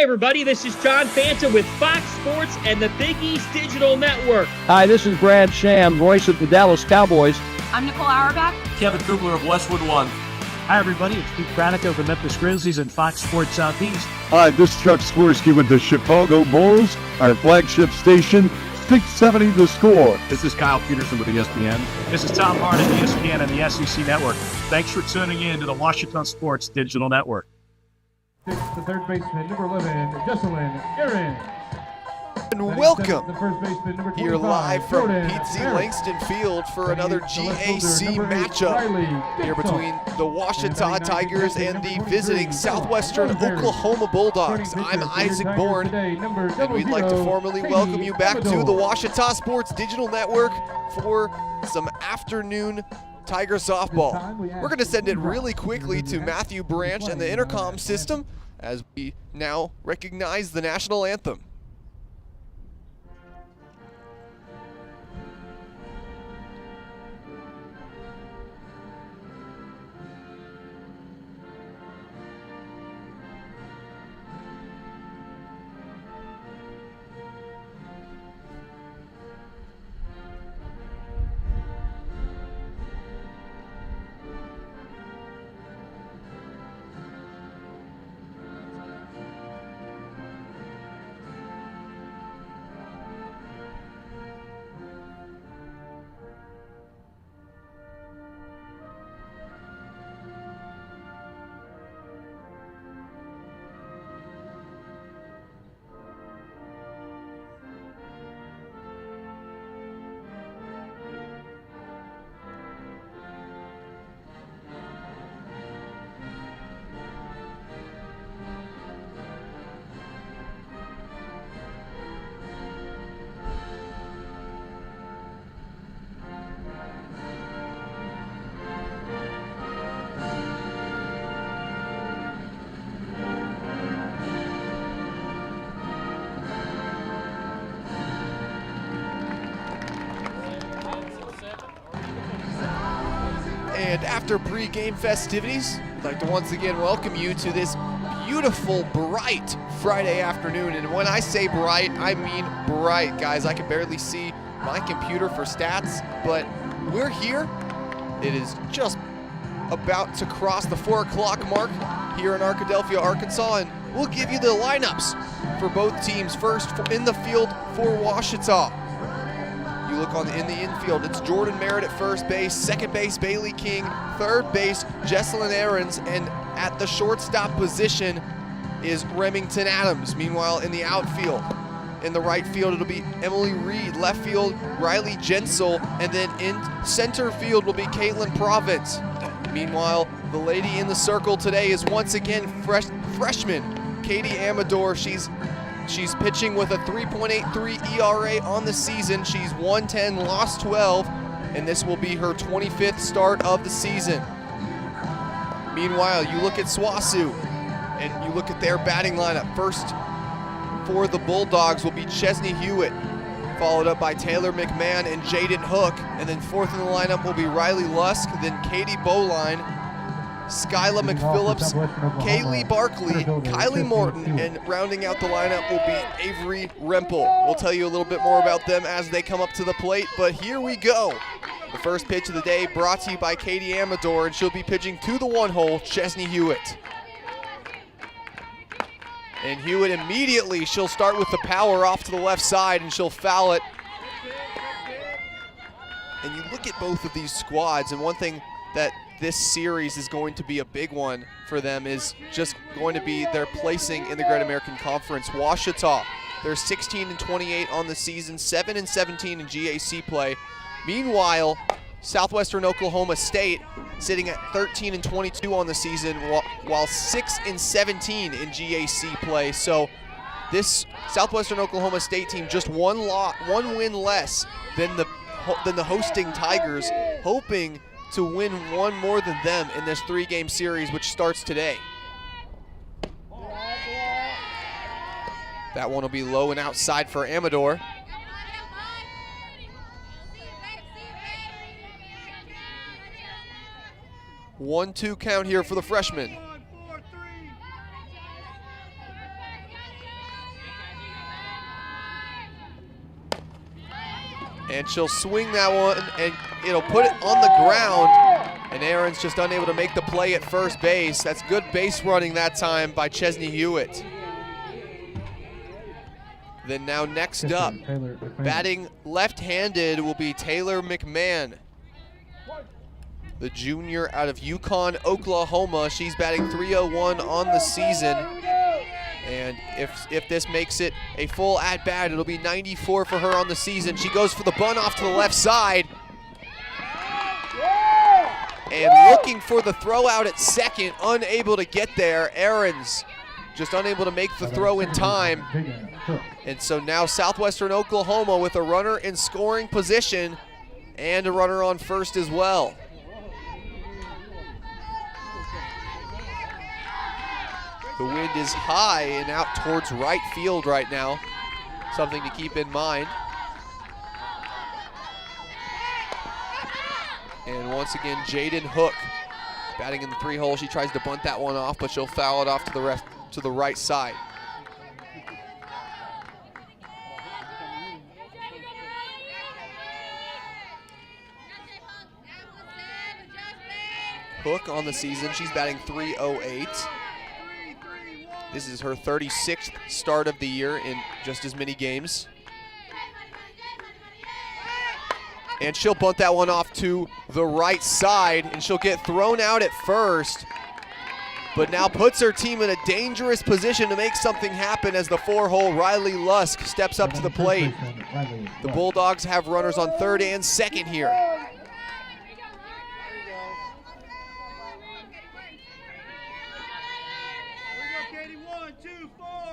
Hi, everybody. This is John Fanta with Fox Sports and the Big East Digital Network. Hi, this is Brad Sham, voice of the Dallas Cowboys. I'm Nicole Auerbach. Kevin Kubler of Westwood One. Hi, everybody. It's Pete Pranica from Memphis Grizzlies and Fox Sports Southeast. Hi, this is Chuck Swirsky with the Chicago Bulls, our flagship station, 670 The Score. This is Kyle Peterson with ESPN. This is Tom Hart at ESPN and the SEC Network. Thanks for tuning in to the Washington Sports Digital Network. The third baseman, number 11, Jocelyn Aaron. And welcome the first baseman, number 25, here live from Jordan Pete Z. Barrett. Langston Field for another GAC Number 8, matchup Riley here Dixon. between the Washita And Tigers and the number visiting 23, Southwestern Rosemary. Oklahoma Bulldogs. Starting I'm pitcher for Isaac your Bourne, Tigers today, number and we'd like to 00, formally Katie welcome you back to Amador. the Washita Sports Digital Network for some afternoon Tiger softball. We're going to send it really quickly to Matthew Branch and the intercom system as we now recognize the national anthem. And after pre-game festivities, I'd like to once again welcome you to this beautiful, bright Friday afternoon. And when I say bright, I mean bright, guys. I can barely see my computer for stats, but we're here. It is just about to cross the 4 o'clock mark here in Arkadelphia, Arkansas, and we'll give you the lineups for both teams. First, in the field for Washita. You look in the infield, it's Jordan Merritt at first base, second base Bailey King, third base Jesselyn Aarons, and at the shortstop position is Remington Adams. Meanwhile, in the outfield, in the right field, it'll be Emily Reed, left field Riley Jensel, and then in center field will be Caitlin Province. Meanwhile, the lady in the circle today is once again freshman Katie Amador. She's pitching with a 3.83 ERA on the season. She's 110, lost 12, and this will be her 25th start of the season. Meanwhile, you look at SWOSU, and you look at their batting lineup. First for the Bulldogs will be Chesney Hewitt, followed up by Taylor McMahon and Jaden Hook, and then fourth in the lineup will be Riley Lusk, then Katie Bowline, Skyla McPhillips, Kaylee Barkley, Kylie Morton, and rounding out the lineup will be Avery Rempel. We'll tell you a little bit more about them as they come up to the plate, but here we go. The first pitch of the day brought to you by Katie Amador, and she'll be pitching to the one-hole, Chesney Hewitt. And Hewitt immediately, she'll start with the power off to the left side, and she'll foul it. And you look at both of these squads, and one thing that this series is going to be a big one for them is just going to be their placing in the Great American Conference. Washita, they're 16-28 on the season, 7-17 in GAC play. Meanwhile, Southwestern Oklahoma State sitting at 13-22 on the season, while 6-17 in GAC play. So this Southwestern Oklahoma State team just one win less than the hosting Tigers, hoping to win one more than them in this 3-game series, which starts today. That one will be low and outside for Amador. One-two count here for the freshman. And she'll swing that one, and it'll put it on the ground. And Aaron's just unable to make the play at first base. That's good base running that time by Chesney Hewitt. Then now next up, batting left-handed will be Taylor McMahon, the junior out of Yukon, Oklahoma. She's batting .301 on the season. And if this makes it a full at-bat, it'll be 94 for her on the season. She goes for the bunt off to the left side. And looking for the throw out at second, unable to get there. Aarons just unable to make the throw in time. And so now Southwestern Oklahoma with a runner in scoring position and a runner on first as well. The wind is high and out towards right field right now. Something to keep in mind. And once again, Jaden Hook batting in the 3-hole. She tries to bunt that one off, but she'll foul it off to the right side. Hook on the season, she's batting .308. This is her 36th start of the year in just as many games. And she'll bunt that one off to the right side, and she'll get thrown out at first, but now puts her team in a dangerous position to make something happen as the 4-hole Riley Lusk steps up to the plate. The Bulldogs have runners on third and second here.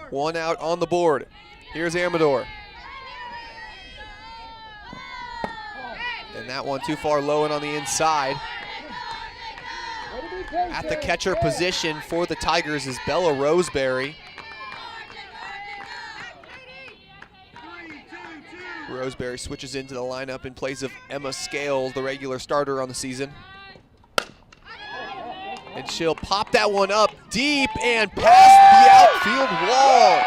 One out on the board. Here's Amador. And that one too far low and on the inside. At the catcher position for the Tigers is Bella Roseberry. Roseberry switches into the lineup in place of Emma Scales, the regular starter on the season. And she'll pop that one up deep and past the outfield wall.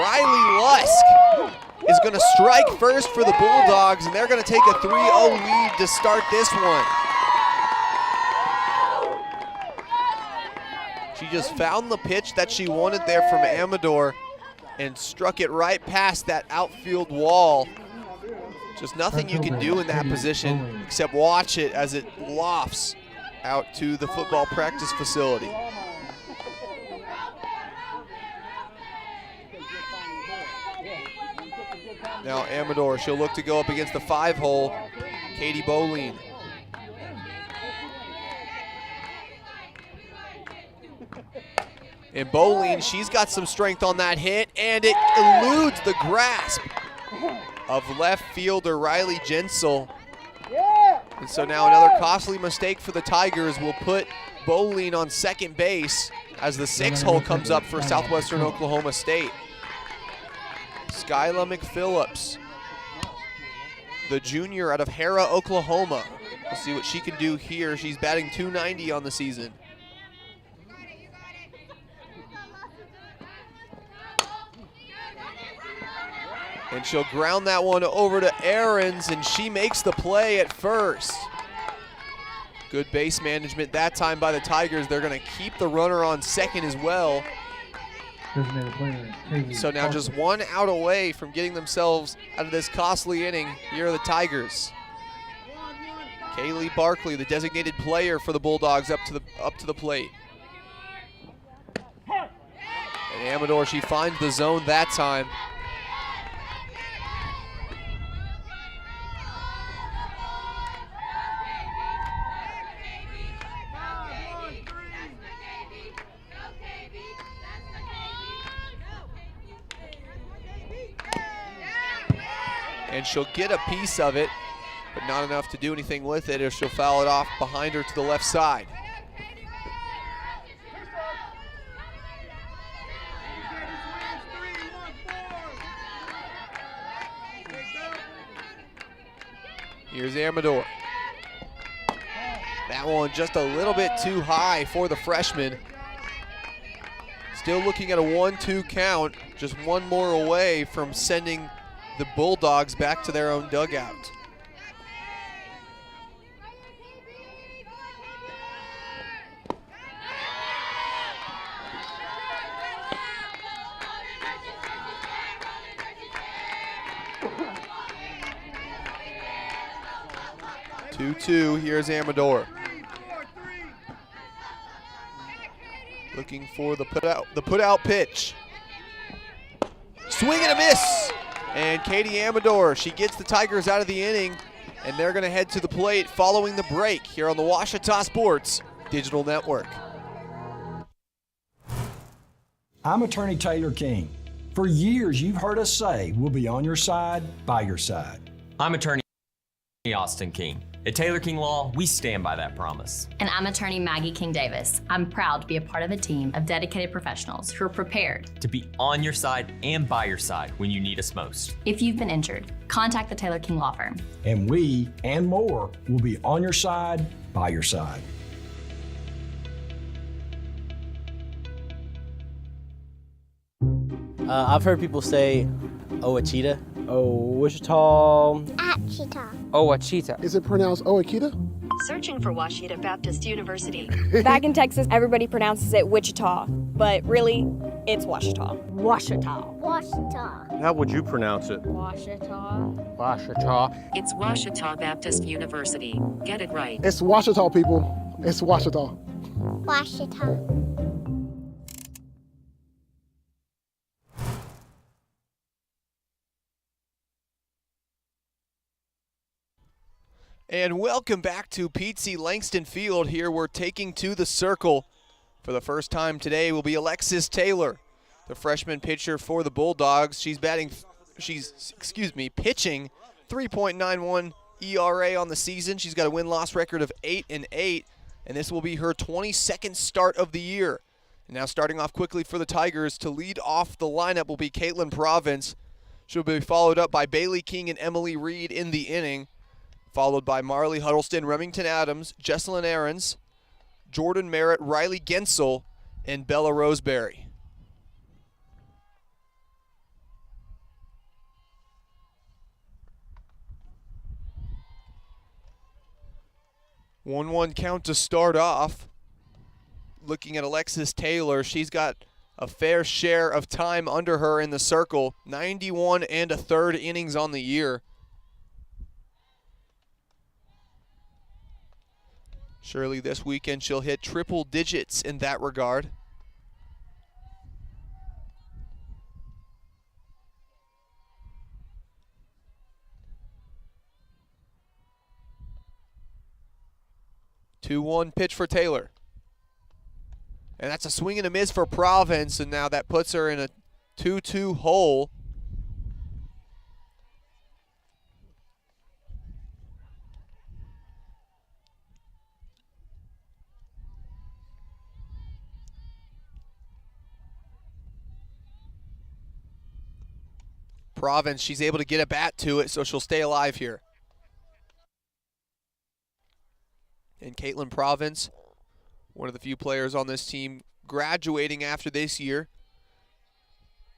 Riley Lusk is going to strike first for the Bulldogs, and they're going to take a 3-0 lead to start this one. She just found the pitch that she wanted there from Amador and struck it right past that outfield wall. Just nothing you can do in that position except watch it as it lofts out to the football practice facility. Now Amador, she'll look to go up against the 5-hole, Katie Boleen. And Boleen, she's got some strength on that hit, and it eludes the grasp of left fielder Riley Jensel. And so now another costly mistake for the Tigers will put Boleen on second base as the 6-hole comes up for Southwestern Oklahoma State. Skyla McPhillips, the junior out of Hera, Oklahoma. We'll see what she can do here. She's batting .290 on the season. And she'll ground that one over to Aarons, and she makes the play at first. Good base management that time by the Tigers. They're going to keep the runner on second as well. So now just one out away from getting themselves out of this costly inning. Here are the Tigers. Kaylee Barkley, the designated player for the Bulldogs, up to the plate. And Amador, she finds the zone that time. And she'll get a piece of it, but not enough to do anything with it, or she'll foul it off behind her to the left side. Here's Amador. That one just a little bit too high for the freshman. Still looking at a 1-2 count, just one more away from sending the Bulldogs back to their own dugout. Two. Here's Amador. Looking for the put out pitch. Swing and a miss. And Katie Amador, she gets the Tigers out of the inning, and they're going to head to the plate following the break here on the Ouachita Sports Digital Network. I'm attorney Taylor King. For years, you've heard us say we'll be on your side, by your side. I'm attorney Austin King. At Taylor King Law, we stand by that promise. And I'm attorney Maggie King Davis. I'm proud to be a part of a team of dedicated professionals who are prepared to be on your side and by your side when you need us most. If you've been injured, contact the Taylor King Law Firm. And we, and more, will be on your side, by your side. I've heard people say Ouachita. Wichita. Ouachita. Ouachita. Is it pronounced Ouachita? Searching for Ouachita Baptist University. Back in Texas, everybody pronounces it Wichita, but really, it's Ouachita. Ouachita. Ouachita. How would you pronounce it? Ouachita. Ouachita. It's Ouachita Baptist University. Get it right. It's Ouachita, people. It's Ouachita. Ouachita. And welcome back to Pete C. Langston Field. Here we're taking to the circle. For the first time today will be Alexis Taylor, the freshman pitcher for the Bulldogs. She's pitching 3.91 ERA on the season. She's got a win-loss record of 8-8, and this will be her 22nd start of the year. And now starting off quickly for the Tigers to lead off the lineup will be Caitlin Province. She'll be followed up by Bailey King and Emily Reed in the inning, followed by Marley Huddleston, Remington Adams, Jesselyn Aarons, Jordan Merritt, Riley Gensel, and Bella Roseberry. One count to start off. Looking at Alexis Taylor, she's got a fair share of time under her in the circle. 91 1/3 innings on the year. Surely this weekend she'll hit triple digits in that regard. Two-one pitch for Taylor. And that's a swing and a miss for Province, and now that puts her in a 2-2 hole. Province, she's able to get a bat to it, so she'll stay alive here. And Caitlin Province, one of the few players on this team graduating after this year.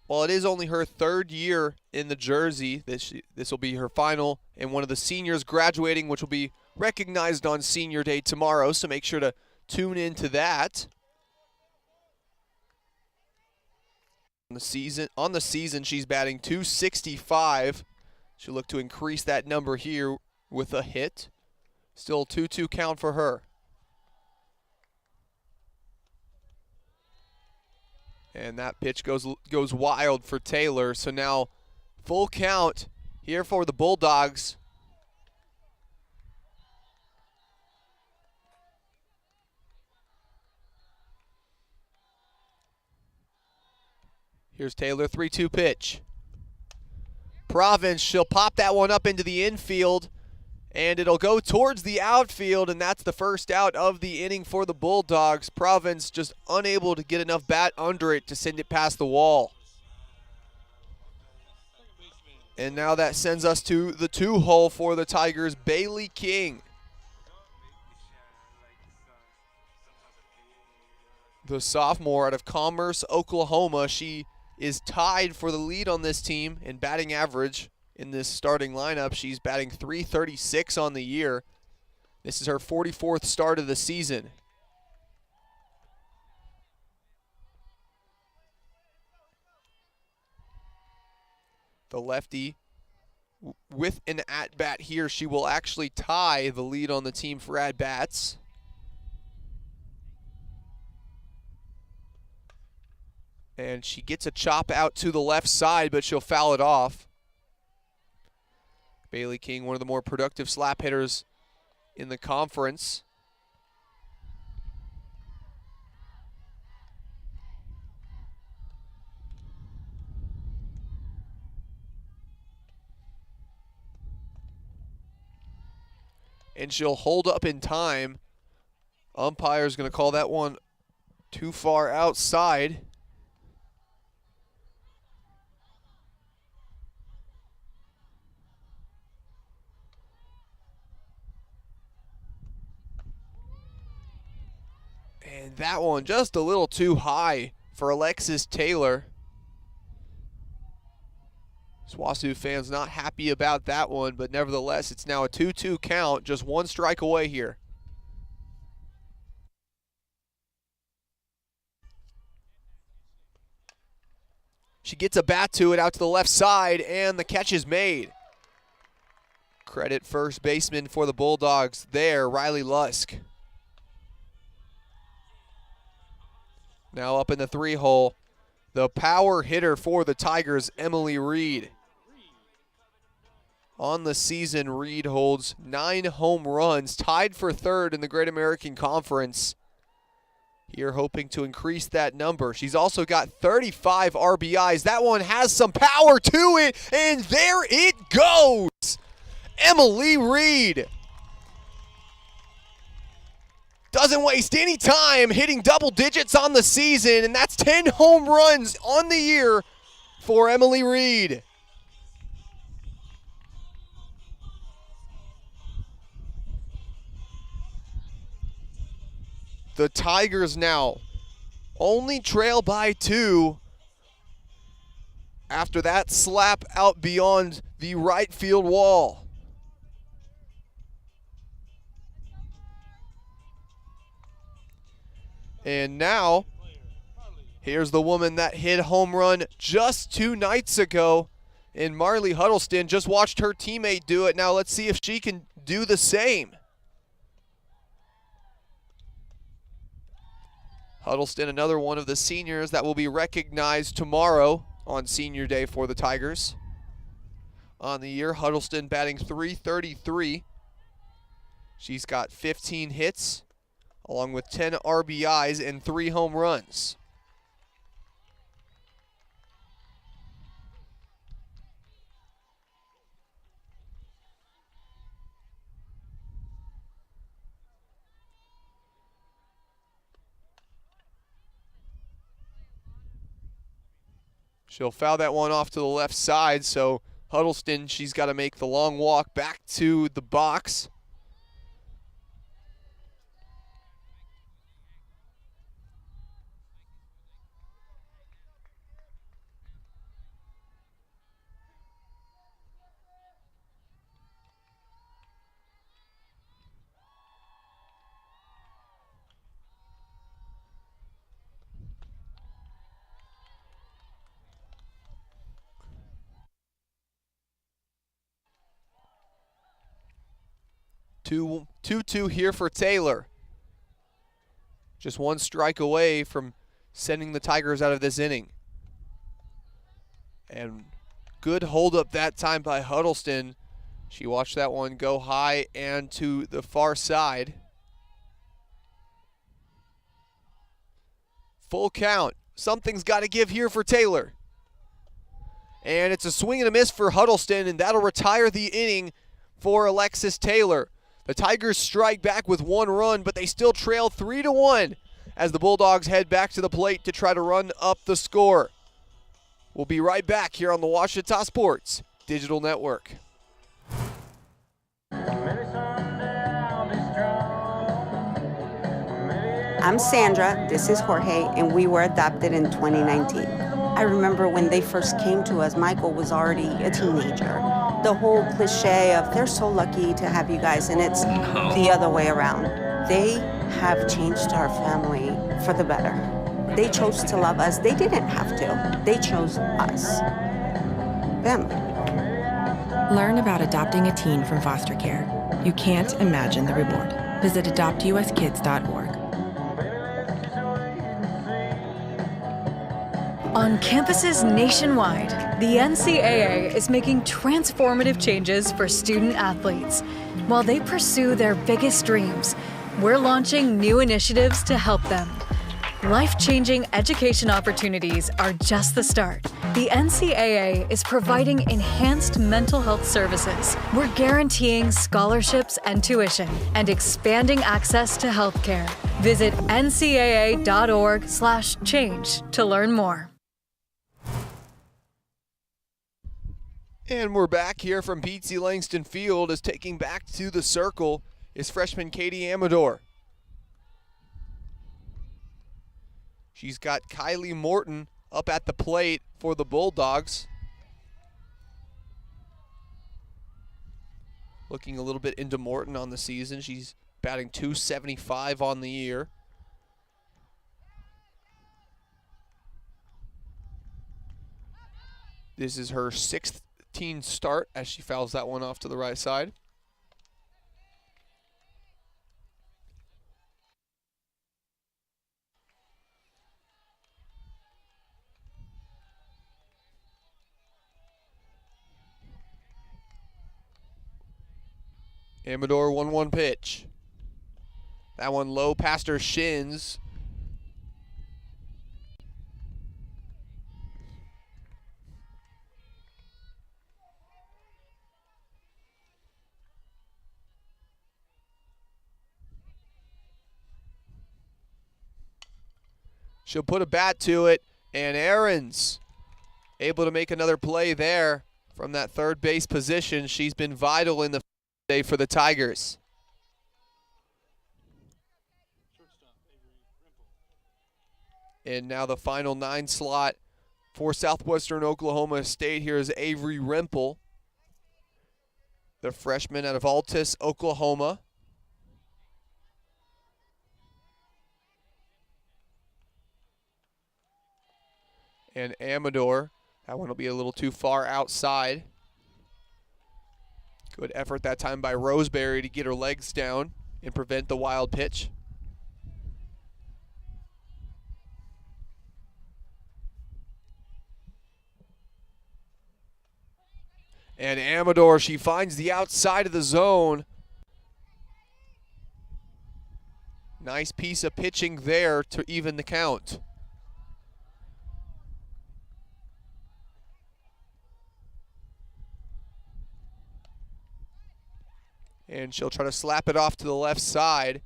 While it is only her third year in the jersey, this will be her final, and one of the seniors graduating, which will be recognized on Senior Day tomorrow, so make sure to tune into that. On the season, she's batting .265. She'll look to increase that number here with a hit. Still 2-2 count for her. And that pitch goes wild for Taylor. So now full count here for the Bulldogs. Here's Taylor, 3-2 pitch. Province, she'll pop that one up into the infield, and it'll go towards the outfield, and that's the first out of the inning for the Bulldogs. Province just unable to get enough bat under it to send it past the wall. And now that sends us to the 2-hole for the Tigers, Bailey King. The sophomore out of Commerce, Oklahoma. She is tied for the lead on this team in batting average in this starting lineup. She's batting .336 on the year. This is her 44th start of the season. The lefty with an at-bat here. She will actually tie the lead on the team for at-bats. And she gets a chop out to the left side, but she'll foul it off. Bailey King, one of the more productive slap hitters in the conference. And she'll hold up in time. Umpire's going to call that one too far outside. And that one just a little too high for Alexis Taylor. SWOSU fans not happy about that one, but nevertheless, it's now a 2-2 count, just one strike away here. She gets a bat to it out to the left side, and the catch is made. Credit first baseman for the Bulldogs there, Riley Lusk. Now up in the 3-hole, the power hitter for the Tigers, Emily Reed. On the season, Reed holds 9 home runs, tied for third in the Great American Conference. Here hoping to increase that number. She's also got 35 RBIs. That one has some power to it, and there it goes. Emily Reed doesn't waste any time, hitting double digits on the season, and that's 10 home runs on the year for Emily Reed. The Tigers now only trail by 2 after that slap out beyond the right field wall. And now, here's the woman that hit a home run just 2 nights ago, and Marley Huddleston just watched her teammate do it. Now let's see if she can do the same. Huddleston, another one of the seniors that will be recognized tomorrow on Senior Day for the Tigers. On the year, Huddleston batting .333. She's got 15 hits, along with 10 RBIs and 3 home runs. She'll foul that one off to the left side, so Huddleston, she's got to make the long walk back to the box. Two here for Taylor. Just one strike away from sending the Tigers out of this inning. And good holdup that time by Huddleston. She watched that one go high and to the far side. Full count. Something's got to give here for Taylor. And it's a swing and a miss for Huddleston, and that'll retire the inning for Alexis Taylor. The Tigers strike back with 1 run, but they still trail 3-1 as the Bulldogs head back to the plate to try to run up the score. We'll be right back here on the Ouachita Sports Digital Network. I'm Sandra, this is Jorge, and we were adopted in 2019. I remember when they first came to us, Michael was already a teenager. The whole cliche of they're so lucky to have you guys, and it's the other way around. They have changed our family for the better. They chose to love us. They didn't have to. They chose us. Family. Learn about adopting a teen from foster care. You can't imagine the reward. Visit adoptuskids.org. On campuses nationwide, the NCAA is making transformative changes for student athletes. While they pursue their biggest dreams, we're launching new initiatives to help them. Life-changing education opportunities are just the start. The NCAA is providing enhanced mental health services. We're guaranteeing scholarships and tuition and expanding access to healthcare. Visit ncaa.org/change to learn more. And we're back here from Pete C. Langston Field as taking back to the circle is freshman Katie Amador. She's got Kylie Morton up at the plate for the Bulldogs. Looking a little bit into Morton on the season. She's batting .275 on the year. This is her 6th teen start as she fouls that one off to the right side. Amador 1-1 pitch. That one low past her shins. She'll put a bat to it, and Aarons able to make another play there from that third base position. She's been vital in the day for the Tigers. And now the final 9 slot for Southwestern Oklahoma State here is Avery Rimple, the freshman out of Altus, Oklahoma. And Amador, that one will be a little too far outside. Good effort that time by Roseberry to get her legs down and prevent the wild pitch. And Amador, she finds the outside of the zone. Nice piece of pitching there to even the count. And she'll try to slap it off to the left side.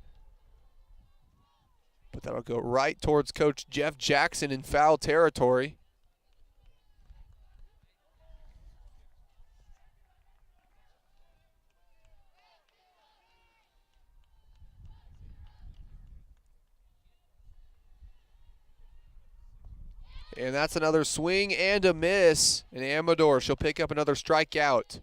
But that'll go right towards Coach Jeff Jackson in foul territory. And that's another swing and a miss. And Amador, she'll pick up another strikeout.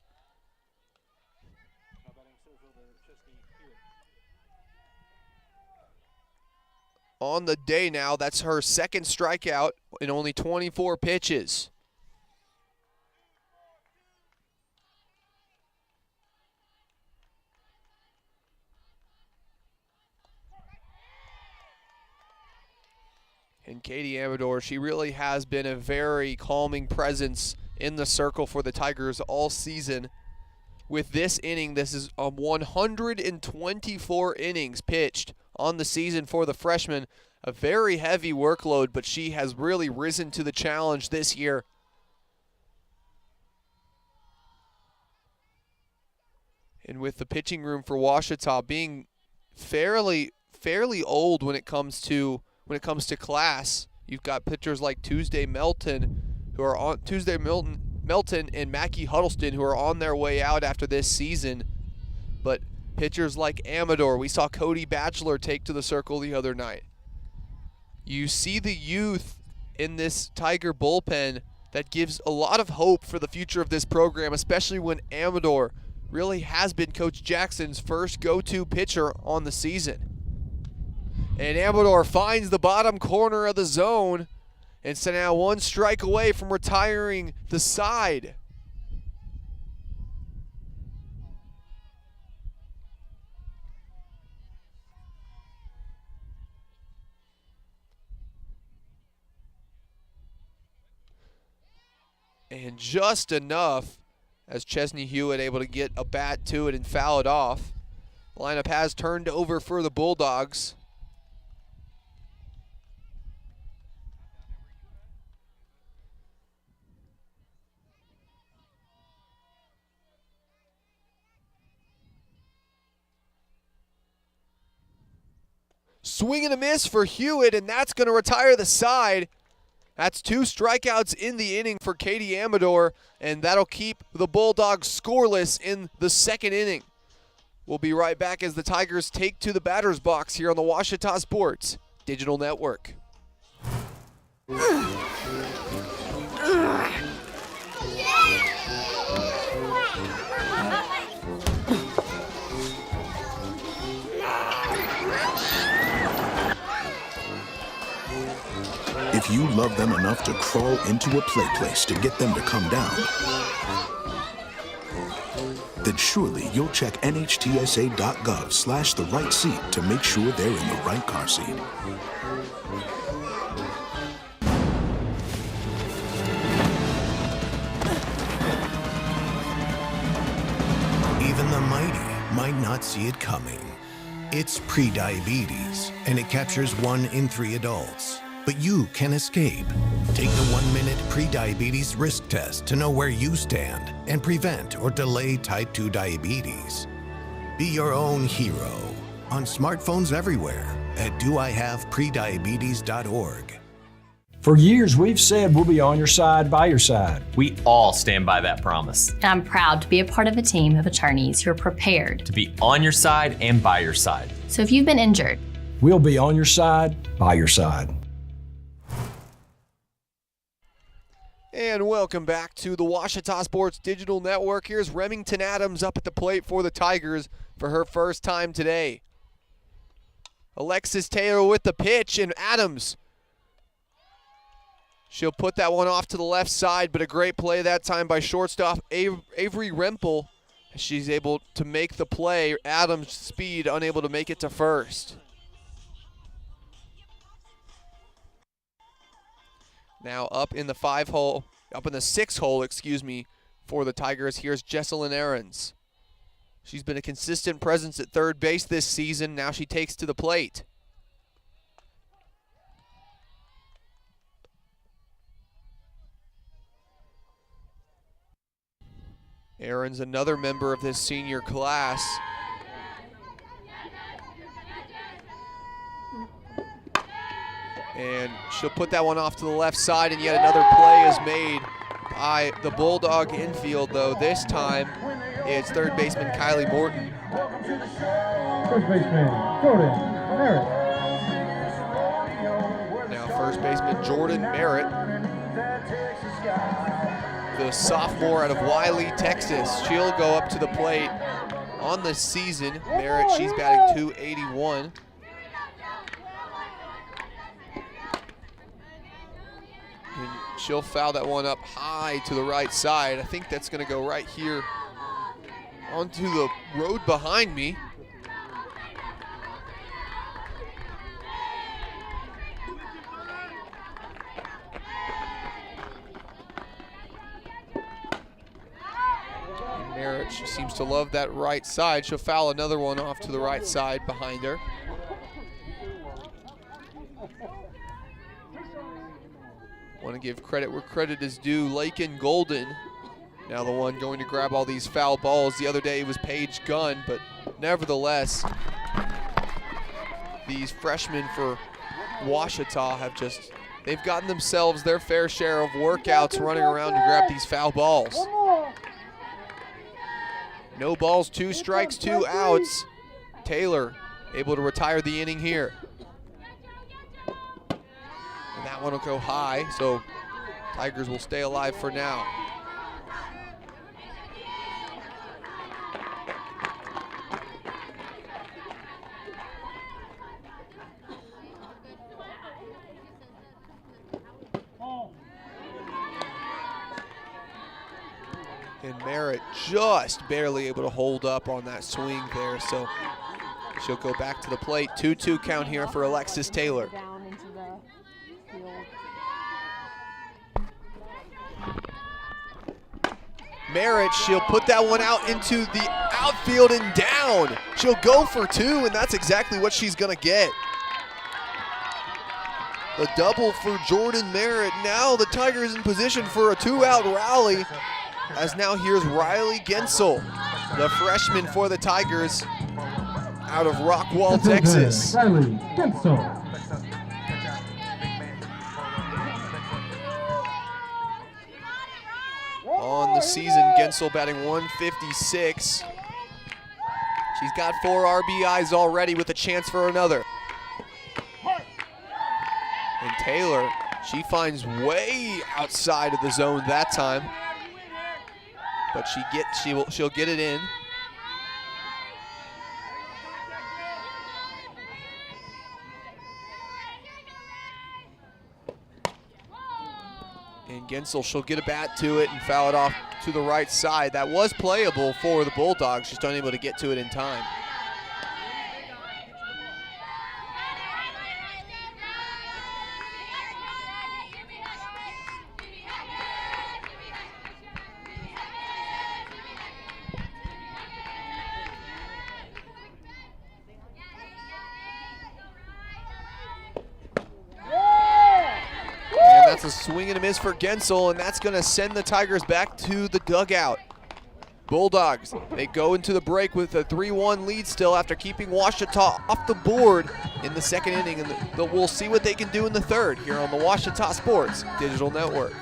On the day now, that's her second strikeout in only 24 pitches. And Katie Amador, she really has been a very calming presence in the circle for the Tigers all season. With this inning, this is 124 innings pitched on the season for the freshman. A very heavy workload, but she has really risen to the challenge this year. And with the pitching room for Ouachita being fairly old when it comes to class, you've got pitchers like Tuesday Melton and Mackie Huddleston who are on their way out after this season. But pitchers like Amador, we saw Cody Batchelor take to the circle the other night. You see the youth in this Tiger bullpen that gives a lot of hope for the future of this program, especially when Amador really has been Coach Jackson's first go-to pitcher on the season. And Amador finds the bottom corner of the zone, and so now one strike away from retiring the side. And just enough as Chesney Hewitt able to get a bat to it and foul it off. Lineup has turned over for the Bulldogs. Swing and a miss for Hewitt, and that's going to retire the side. That's 2 strikeouts in the inning for Katie Amador, and that'll keep the Bulldogs scoreless in the second inning. We'll be right back as the Tigers take to the batter's box here on the Ouachita Sports Digital Network. If you love them enough to crawl into a play place to get them to come down, then surely you'll check nhtsa.gov/the right seat to make sure they're in the right car seat. Even the mighty might not see it coming. It's prediabetes, and it captures 1 in 3 adults. But you can escape. Take the 1-minute prediabetes risk test to know where you stand and prevent or delay type 2 diabetes. Be your own hero on smartphones everywhere at doihaveprediabetes.org. For years, we've said we'll be on your side, by your side. We all stand by that promise. And I'm proud to be a part of a team of attorneys who are prepared to be on your side and by your side. So if you've been injured, we'll be on your side, by your side. And welcome back to the Ouachita Sports Digital Network. Here's Remington Adams up at the plate for the Tigers for her first time today. Alexis Taylor with the pitch, and Adams. She'll put that one off to the left side, but a great play that time by shortstop Avery Rempel. She's able to make the play. Adams' speed unable to make it to first. Now up in the 6 hole, for the Tigers. Here's Jesselyn Ahrens. She's been a consistent presence at third base this season. Now she takes to the plate. Ahrens, another member of this senior class. And she'll put that one off to the left side, and yet another play is made by the Bulldog infield, though this time it's third baseman Kylie Morton. First baseman Jordan Merritt. Now first baseman Jordan Merritt, the sophomore out of Wiley, Texas. She'll go up to the plate on the season. Merritt, she's batting .281. And she'll foul that one up high to the right side. I think that's going to go right here onto the road behind me. And Merritt, she seems to love that right side. She'll foul another one off to the right side behind her. Want to give credit where credit is due. Lakin Golden, now the one going to grab all these foul balls. The other day it was Paige Gunn, but nevertheless, these freshmen for Ouachita have they've gotten themselves their fair share of workouts running around to grab these foul balls. No balls, 2 strikes, 2 outs. Taylor able to retire the inning here. And that that one will go high, so Tigers will stay alive for now. And Merritt just barely able to hold up on that swing there, so she'll go back to the plate. 2-2 count here for Alexis Taylor. Merritt, she'll put that one out into the outfield and down. She'll go for 2, and that's exactly what she's gonna get. The double for Jordan Merritt. Now the Tigers in position for a 2-out rally, as now here's Riley Gensel, the freshman for the Tigers out of Rockwall, Texas. Riley Gensel. On the season, Gensel batting 156. She's got 4 RBIs already with a chance for another. And Taylor, she finds way outside of the zone that time. But she'll get it in. And Gensel, she'll get a bat to it and foul it off to the right side. That was playable for the Bulldogs, just unable to get to it in time. That's a swing and a miss for Gensel, and that's going to send the Tigers back to the dugout. Bulldogs, they go into the break with a 3-1 lead still after keeping Ouachita off the board in the second inning, and we'll see what they can do in the third here on the Ouachita Sports Digital Network.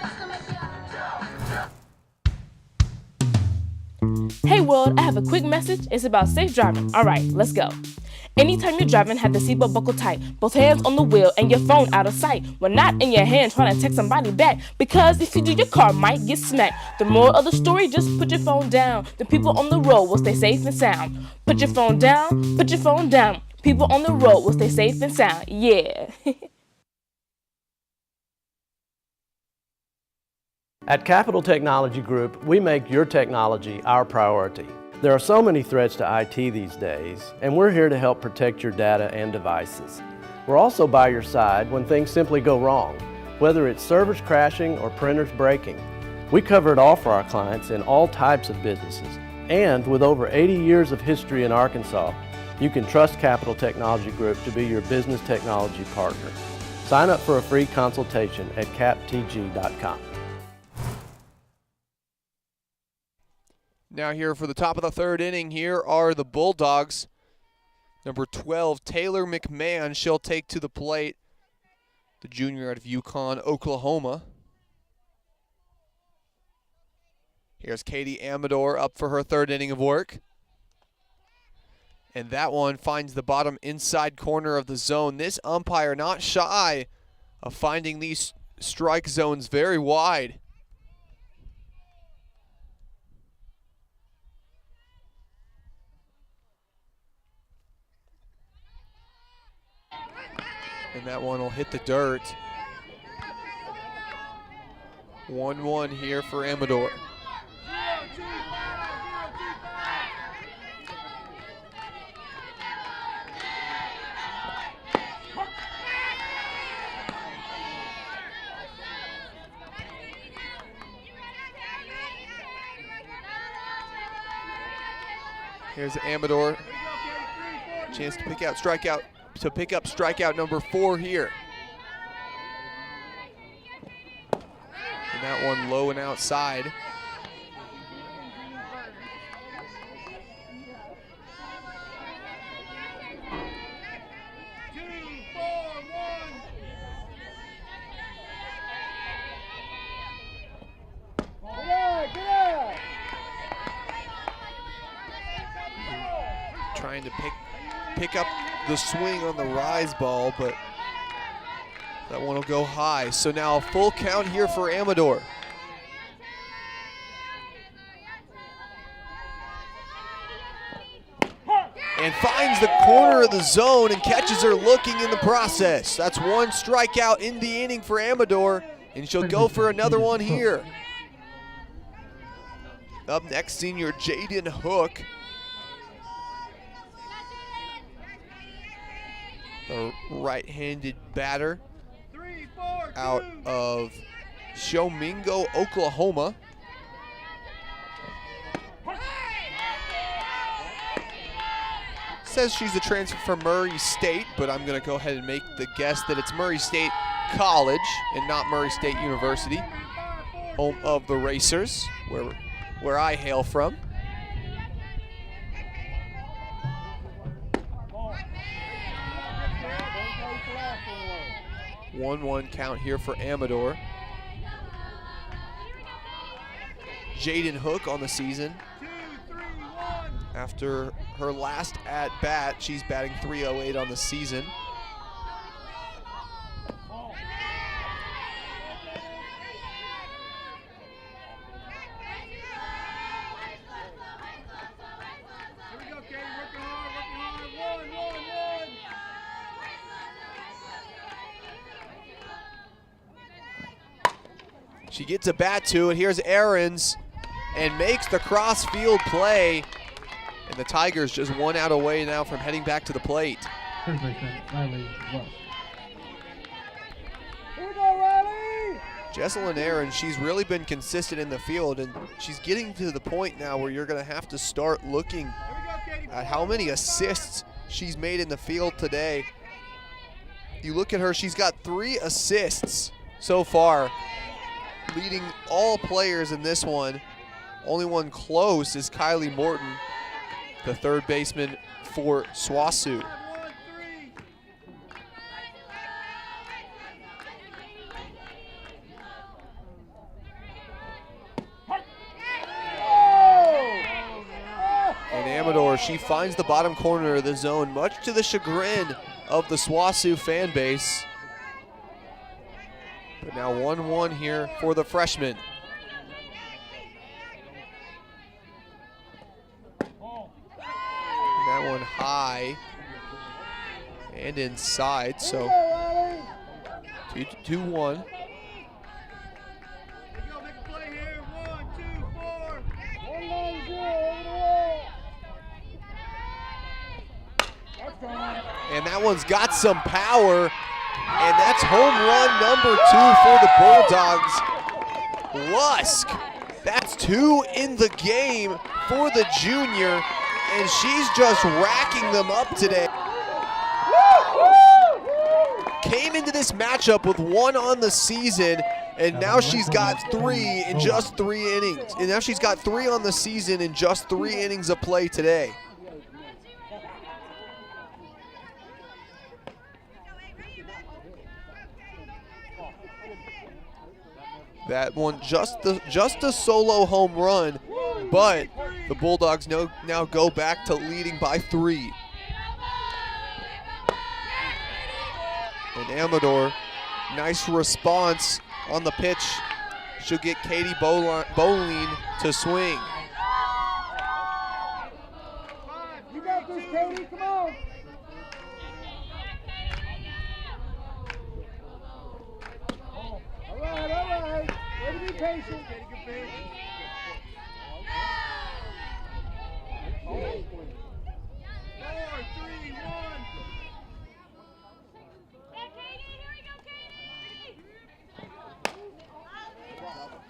Hey world, I have a quick message. It's about safe driving. All right, let's go. Anytime you're driving, have the seatbelt buckled tight, both hands on the wheel and your phone out of sight. When not in your hand trying to text somebody back, because if you do, your car might get smacked. The moral of the story, just put your phone down. The people on the road will stay safe and sound. Put your phone down, put your phone down. People on the road will stay safe and sound. Yeah. At Capital Technology Group, we make your technology our priority. There are so many threats to IT these days, and we're here to help protect your data and devices. We're also by your side when things simply go wrong, whether it's servers crashing or printers breaking. We cover it all for our clients in all types of businesses. And with over 80 years of history in Arkansas, you can trust Capital Technology Group to be your business technology partner. Sign up for a free consultation at captg.com. Now here for the top of the third inning, here are the Bulldogs. Number 12, Taylor McMahon, she'll take to the plate. The junior out of Yukon, Oklahoma. Here's Katie Amador up for her third inning of work. And that one finds the bottom inside corner of the zone. This umpire not shy of finding these strike zones very wide. And that one will hit the dirt. 1-1 here for Amador. Here's Amador. Chance to pick up strikeout number 4 here. And that one low and outside. Trying to pick up the swing on the rise ball, but That one will go high. So now a full count here for Amador. And finds the corner of the zone and catches her looking in the process. That's one strikeout in the inning for Amador, and she'll go for another one here. Up next, senior Jaden Hook. The right-handed batter out of Shomingo, Oklahoma. Says she's a transfer from Murray State, but I'm going to go ahead and make the guess that it's Murray State College and not Murray State University, home of the Racers, where I hail from. One count here for Amador. Jaden Hook on the season. After her last at bat, she's batting .308 on the season. She gets a bat to it. Here's Aarons and makes the cross field play. And the Tigers just one out away now from heading back to the plate. Jesselyn Aarons, she's really been consistent in the field, and she's getting to the point now where you're going to have to start looking at how many assists she's made in the field today. You look at her, she's got 3 assists so far, leading all players in this one. Only one close is Kylie Morton, the third baseman for SWOSU. And Amador, she finds the bottom corner of the zone, much to the chagrin of the SWOSU fan base. But now 1-1 here for the freshman. That one high and inside, so 2-1. And that one's got some power, and that's home run number 2 for the Bulldogs. Lusk, that's 2 in the game for the junior, and she's just racking them up today. Came into this matchup with 1 on the season, and now she's got 3 in just 3 innings. And now she's got 3 on the season in just 3 innings of play today. That one just a solo home run, but the Bulldogs now go back to leading by 3. And Amador, nice response on the pitch. She'll get Katie Boline to swing. You got this, Katie, come on. All right. Ready to be patient.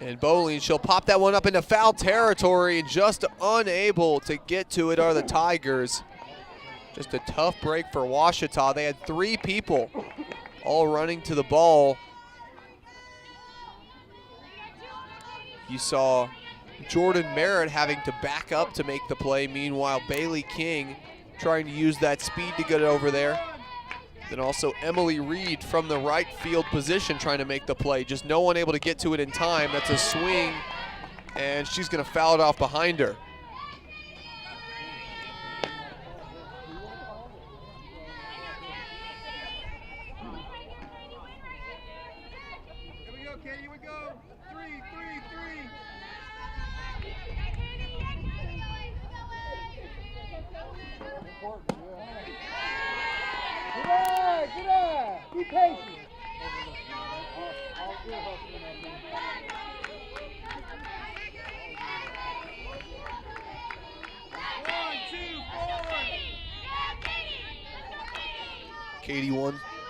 And Boline, she'll pop that one up into foul territory, and just unable to get to it are the Tigers. Just a tough break for Ouachita. They had 3 people all running to the ball. You saw Jordan Merritt having to back up to make the play. Meanwhile, Bailey King trying to use that speed to get over there. Then also Emily Reed from the right field position trying to make the play. Just no one able to get to it in time. That's a swing, and she's going to foul it off behind her.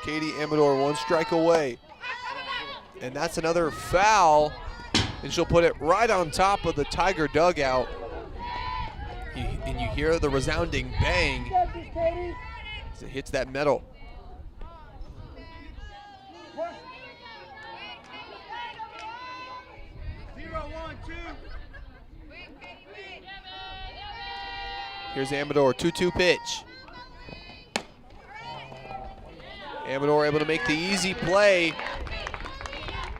Katie Amador, 1 strike away. And that's another foul, and she'll put it right on top of the Tiger dugout. And you hear the resounding bang as it hits that metal. Here's Amador, 2-2 pitch. Amador able to make the easy play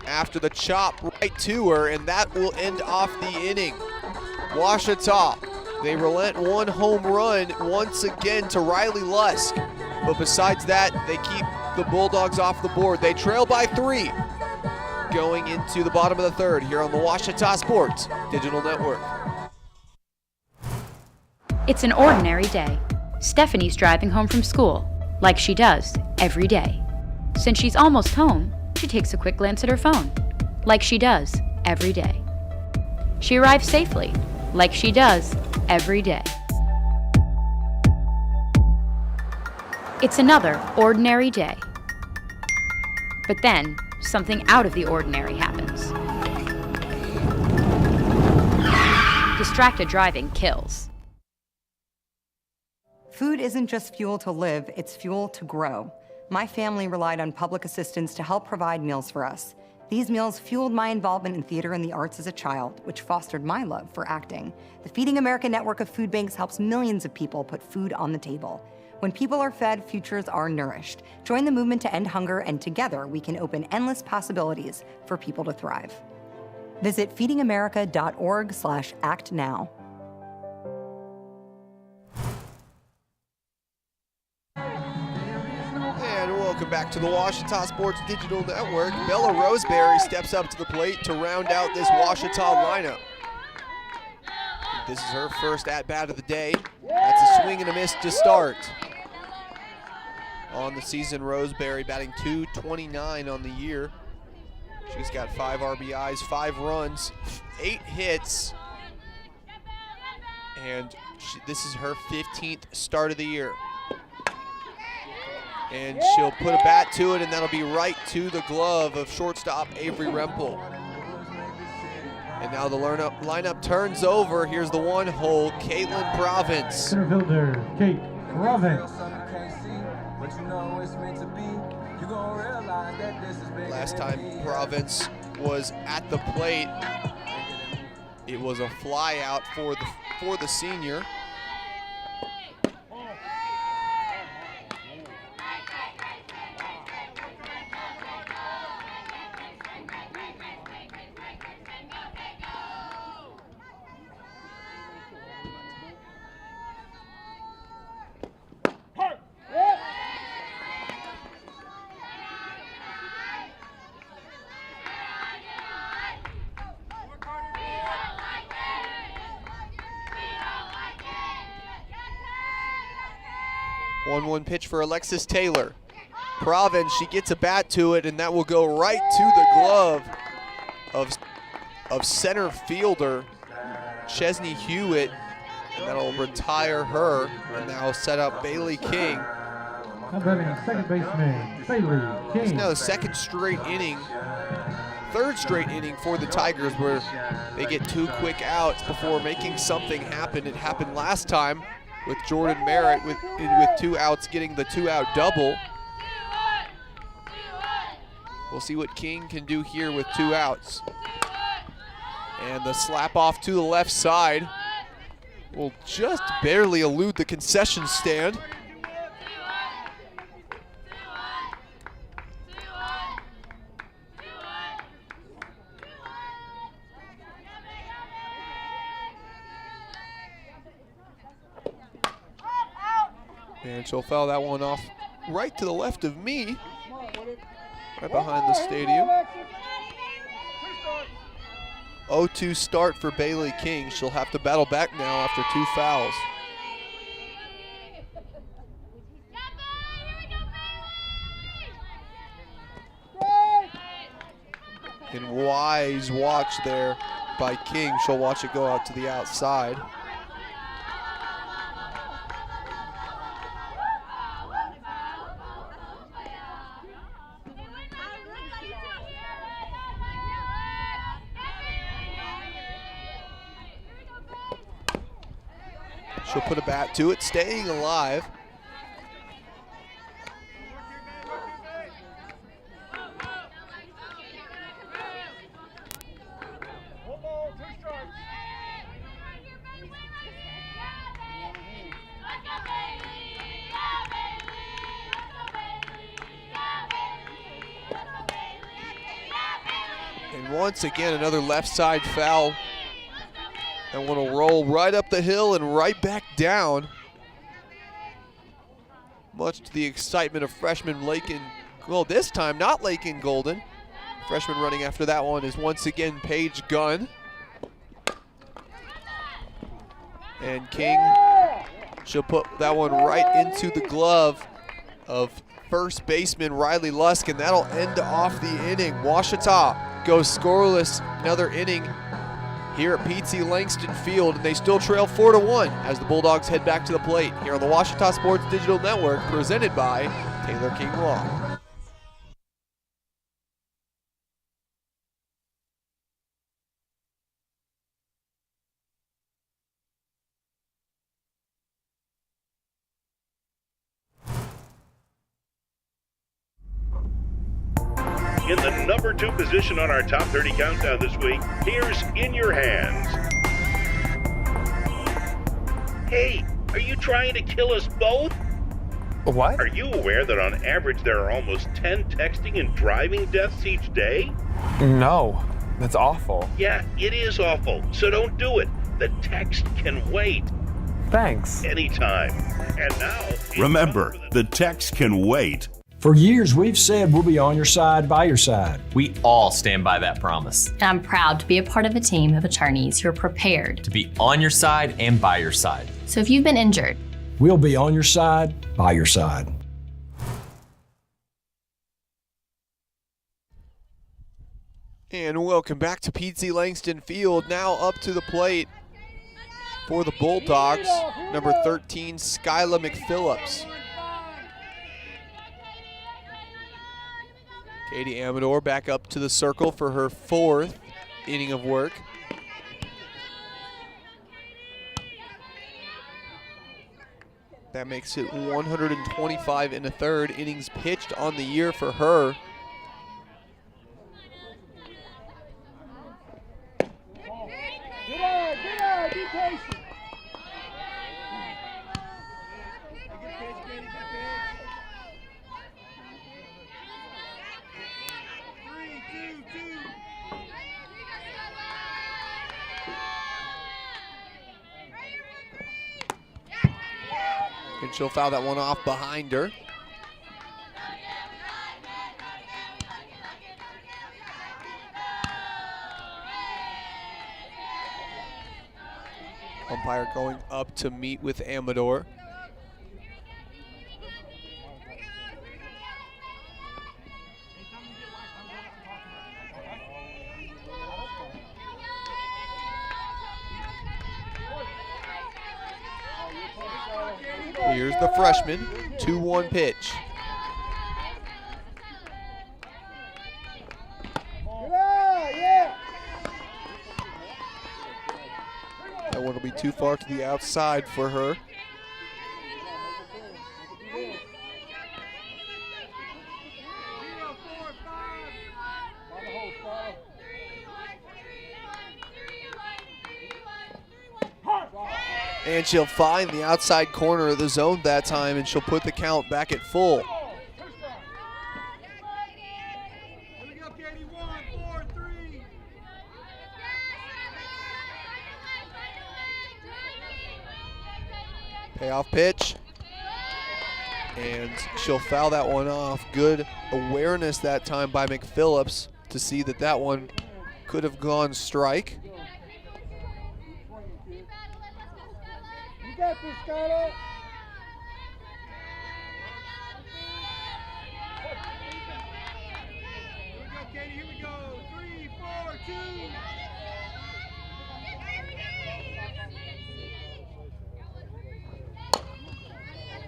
after the chop right to her, and that will end off the inning. Ouachita, they relent 1 home run once again to Riley Lusk. But besides that, they keep the Bulldogs off the board. They trail by 3 going into the bottom of the 3rd here on the Ouachita Sports Digital Network. It's an ordinary day. Stephanie's driving home from school, like she does every day. Since she's almost home, she takes a quick glance at her phone, like she does every day. She arrives safely, like she does every day. It's another ordinary day. But then, something out of the ordinary happens. Distracted driving kills. Food isn't just fuel to live, it's fuel to grow. My family relied on public assistance to help provide meals for us. These meals fueled my involvement in theater and the arts as a child, which fostered my love for acting. The Feeding America network of food banks helps millions of people put food on the table. When people are fed, futures are nourished. Join the movement to end hunger, and together we can open endless possibilities for people to thrive. Visit feedingamerica.org/actnow. And welcome back to the Ouachita Sports Digital Network. Bella Roseberry steps up to the plate to round out this Ouachita lineup. This is her first at-bat of the day. That's a swing and a miss to start. On the season, Roseberry batting .229 on the year. She's got 5 RBIs, 5 runs, 8 hits, and this is her 15th start of the year. And she'll put a bat to it, and that'll be right to the glove of shortstop Avery Rempel. And now the lineup turns over. Here's the 1-hole, Caitlin Province. Center fielder, Kate Province. Last time Province was at the plate, it was a fly out for the senior. One pitch for Alexis Taylor. Province, she gets a bat to it, and that will go right to the glove of center fielder Chesney Hewitt, and that'll retire her and now set up Bailey King. Now batting second baseman, Bailey King. It's now the third straight inning for the Tigers, where they get 2 quick outs before making something happen. It happened last time with Jordan Merritt with 2 outs getting the 2-out double. We'll see what King can do here with 2 outs. And the slap off to the left side will just barely elude the concession stand. And she'll foul that one off right to the left of me, right behind the stadium. 0-2 start for Bailey King. She'll have to battle back now after 2 fouls. And wise watch there by King. She'll watch it go out to the outside. She'll put a bat to it, staying alive. And once again, another left side foul. That one will roll right up the hill and right back down. Much to the excitement of freshman Lakin, well, this time not Lakin Golden. Freshman running after that one is once again Paige Gunn. And King, she'll put that one right into the glove of first baseman Riley Lusk, and that'll end off the inning. Ouachita goes scoreless another inning here at Pete Langston Field, and they still trail 4-1 as the Bulldogs head back to the plate here on the Ouachita Sports Digital Network, presented by Taylor King Law. In the number 2 position on our top 30 countdown this week, here's In Your Hands. Hey, are you trying to kill us both? What? Are you aware that on average there are almost 10 texting and driving deaths each day? No, that's awful. Yeah, it is awful, so don't do it. The text can wait. Thanks. Anytime. And now... Remember, the text can wait. For years, we've said we'll be on your side, by your side. We all stand by that promise. And I'm proud to be a part of a team of attorneys who are prepared to be on your side and by your side. So if you've been injured, we'll be on your side, by your side. And welcome back to Pete Langston Field. Now up to the plate for the Bulldogs, number 13, Skyla McPhillips. Katie Amador back up to the circle for her 4th inning of work. That makes it 125 in a third innings pitched on the year for her. Be patient. And she'll foul that one off behind her. Umpire going up to meet with Amador. Here's the freshman, 2-1 pitch. That one will be too far to the outside for her. And she'll find the outside corner of the zone that time, and she'll put the count back at full. Payoff pitch. And she'll foul that one off. Good awareness that time by McPhillips to see that that one could have gone strike. Got this, Skylar. Here we go, Katie. Here we go. 3,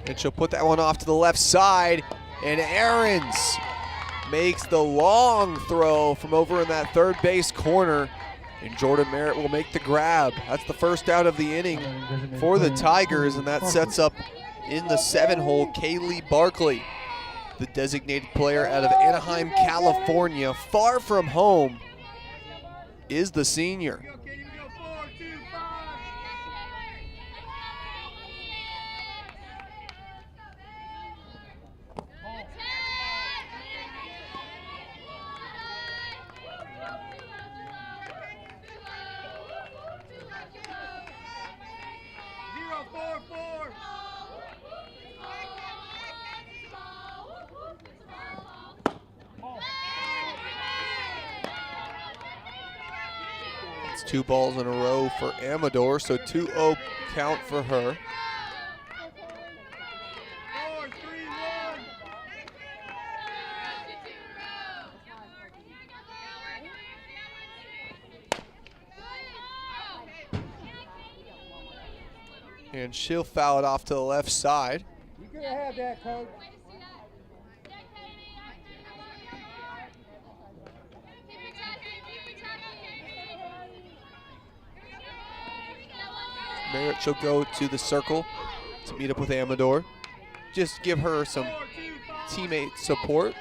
And she'll put that one off to the left side, and Aarons makes the long throw from over in that third base corner, and Jordan Merritt will make the grab. That's the first out of the inning for the Tigers, and that sets up in the 7-hole Kaylee Barkley, the designated player out of Anaheim, California. Far from home is the senior. It's 2 balls in a row for Amador, so 2-0 count for her. And she'll foul it off to the left side. You could have had that, Coach. Merritt shall go to the circle to meet up with Amador. Just give her some teammate support.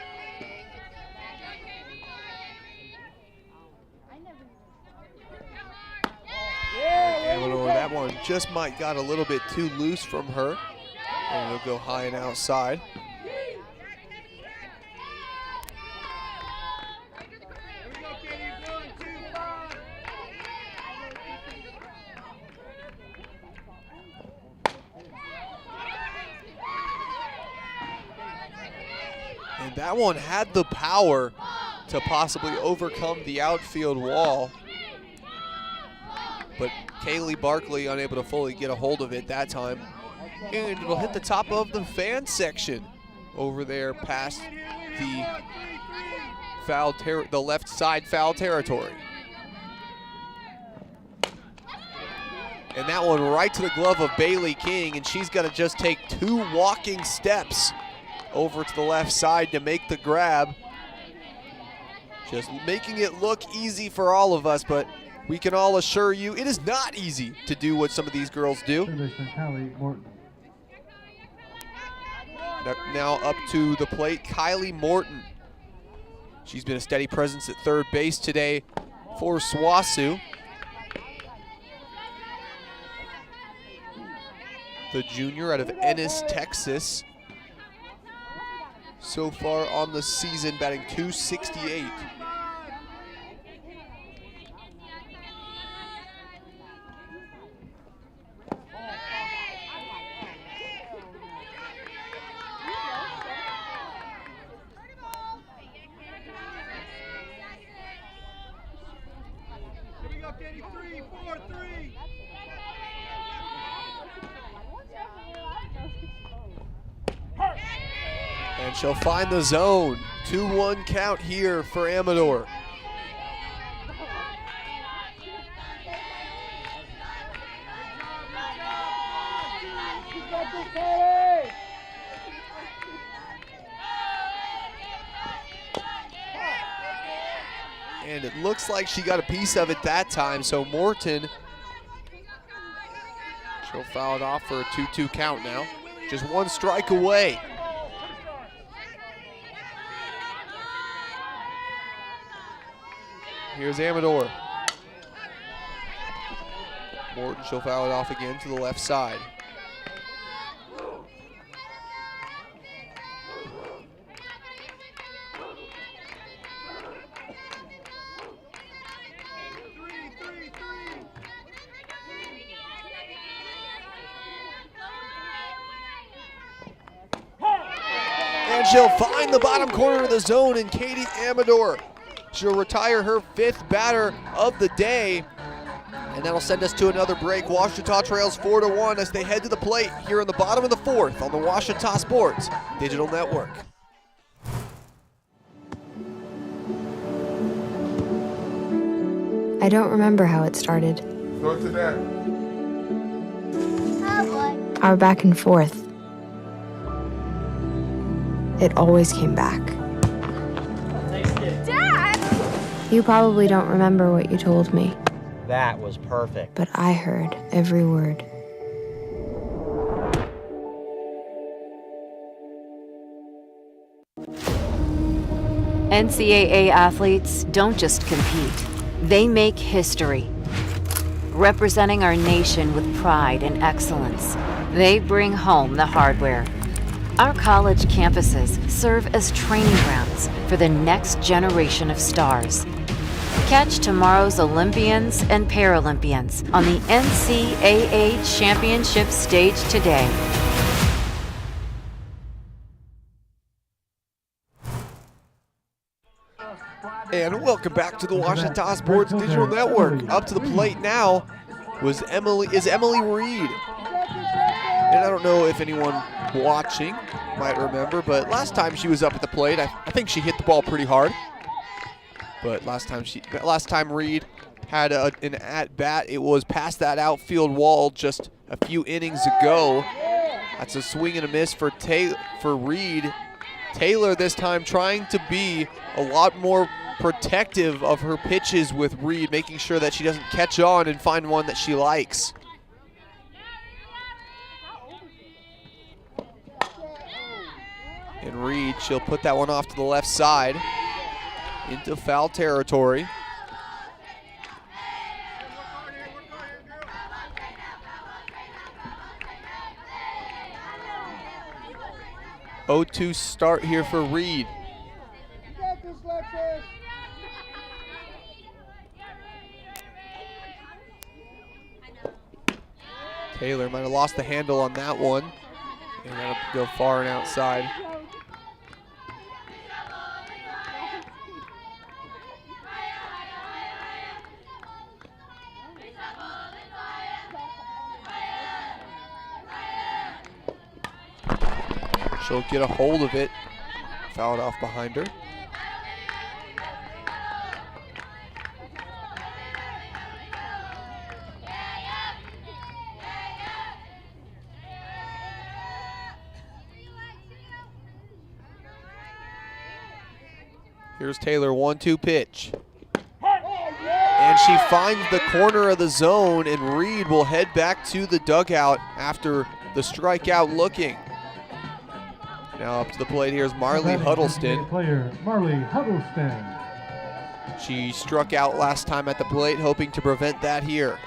Amador, that one just might got a little bit too loose from her. And it'll go high and outside. And that one had the power to possibly overcome the outfield wall. But Kaylee Barkley unable to fully get a hold of it that time. And it'll hit the top of the fan section over there past the the left side foul territory. And that one right to the glove of Bailey King, and she's got to just take 2 walking steps over to the left side to make the grab. Just making it look easy for all of us, but we can all assure you it is not easy to do what some of these girls do. Now up to the plate, Kylie Morton. She's been a steady presence at third base today for SWOSU. The junior out of Ennis, Texas. So far on the season, batting .268. And she'll find the zone. 2-1 count here for Amador. And it looks like she got a piece of it that time, so Morton, she'll foul it off for a 2-2 count now. Just 1 strike away. Here's Amador. Morton, she'll foul it off again to the left side. And she'll find the bottom corner of the zone, and Katie Amador, she'll retire her 5th batter of the day. And that'll send us to another break. Ouachita trails 4-1 as they head to the plate here in the bottom of the 4th on the Ouachita Sports Digital Network. I don't remember how it started. Go to that. Our back and forth. It always came back. Dad! You probably don't remember what you told me, That was perfect. but I heard every word. NCAA athletes don't just compete, they make history. Representing our nation with pride and excellence, they bring home the hardware. Our college campuses serve as training grounds for the next generation of stars. Catch tomorrow's Olympians and Paralympians on the NCAA Championship stage today. And welcome back to the Ouachita Sports Digital Network. Up to the plate now is Emily Reed. And I don't know if anyone watching might remember, but last time she was up at the plate, I think she hit the ball pretty hard. But last time Reed had an at-bat, it was past that outfield wall just a few innings ago. That's a swing and a miss for Reed. Taylor this time trying to be a lot more protective of her pitches with Reed, making sure that she doesn't catch on and find one that she likes. And Reed, she'll put that one off to the left side into foul territory. Oh, 0-2 start here for Reed. Taylor might have lost the handle on that one. And that'll go far and outside. She'll get a hold of it. Fouled off behind her. Here's Taylor, 1-2 pitch. And she finds the corner of the zone, and Reed will head back to the dugout after the strikeout looking. Now up to the plate, here's Marley Huddleston. Player Marley Huddleston. She struck out last time at the plate, hoping to prevent that here.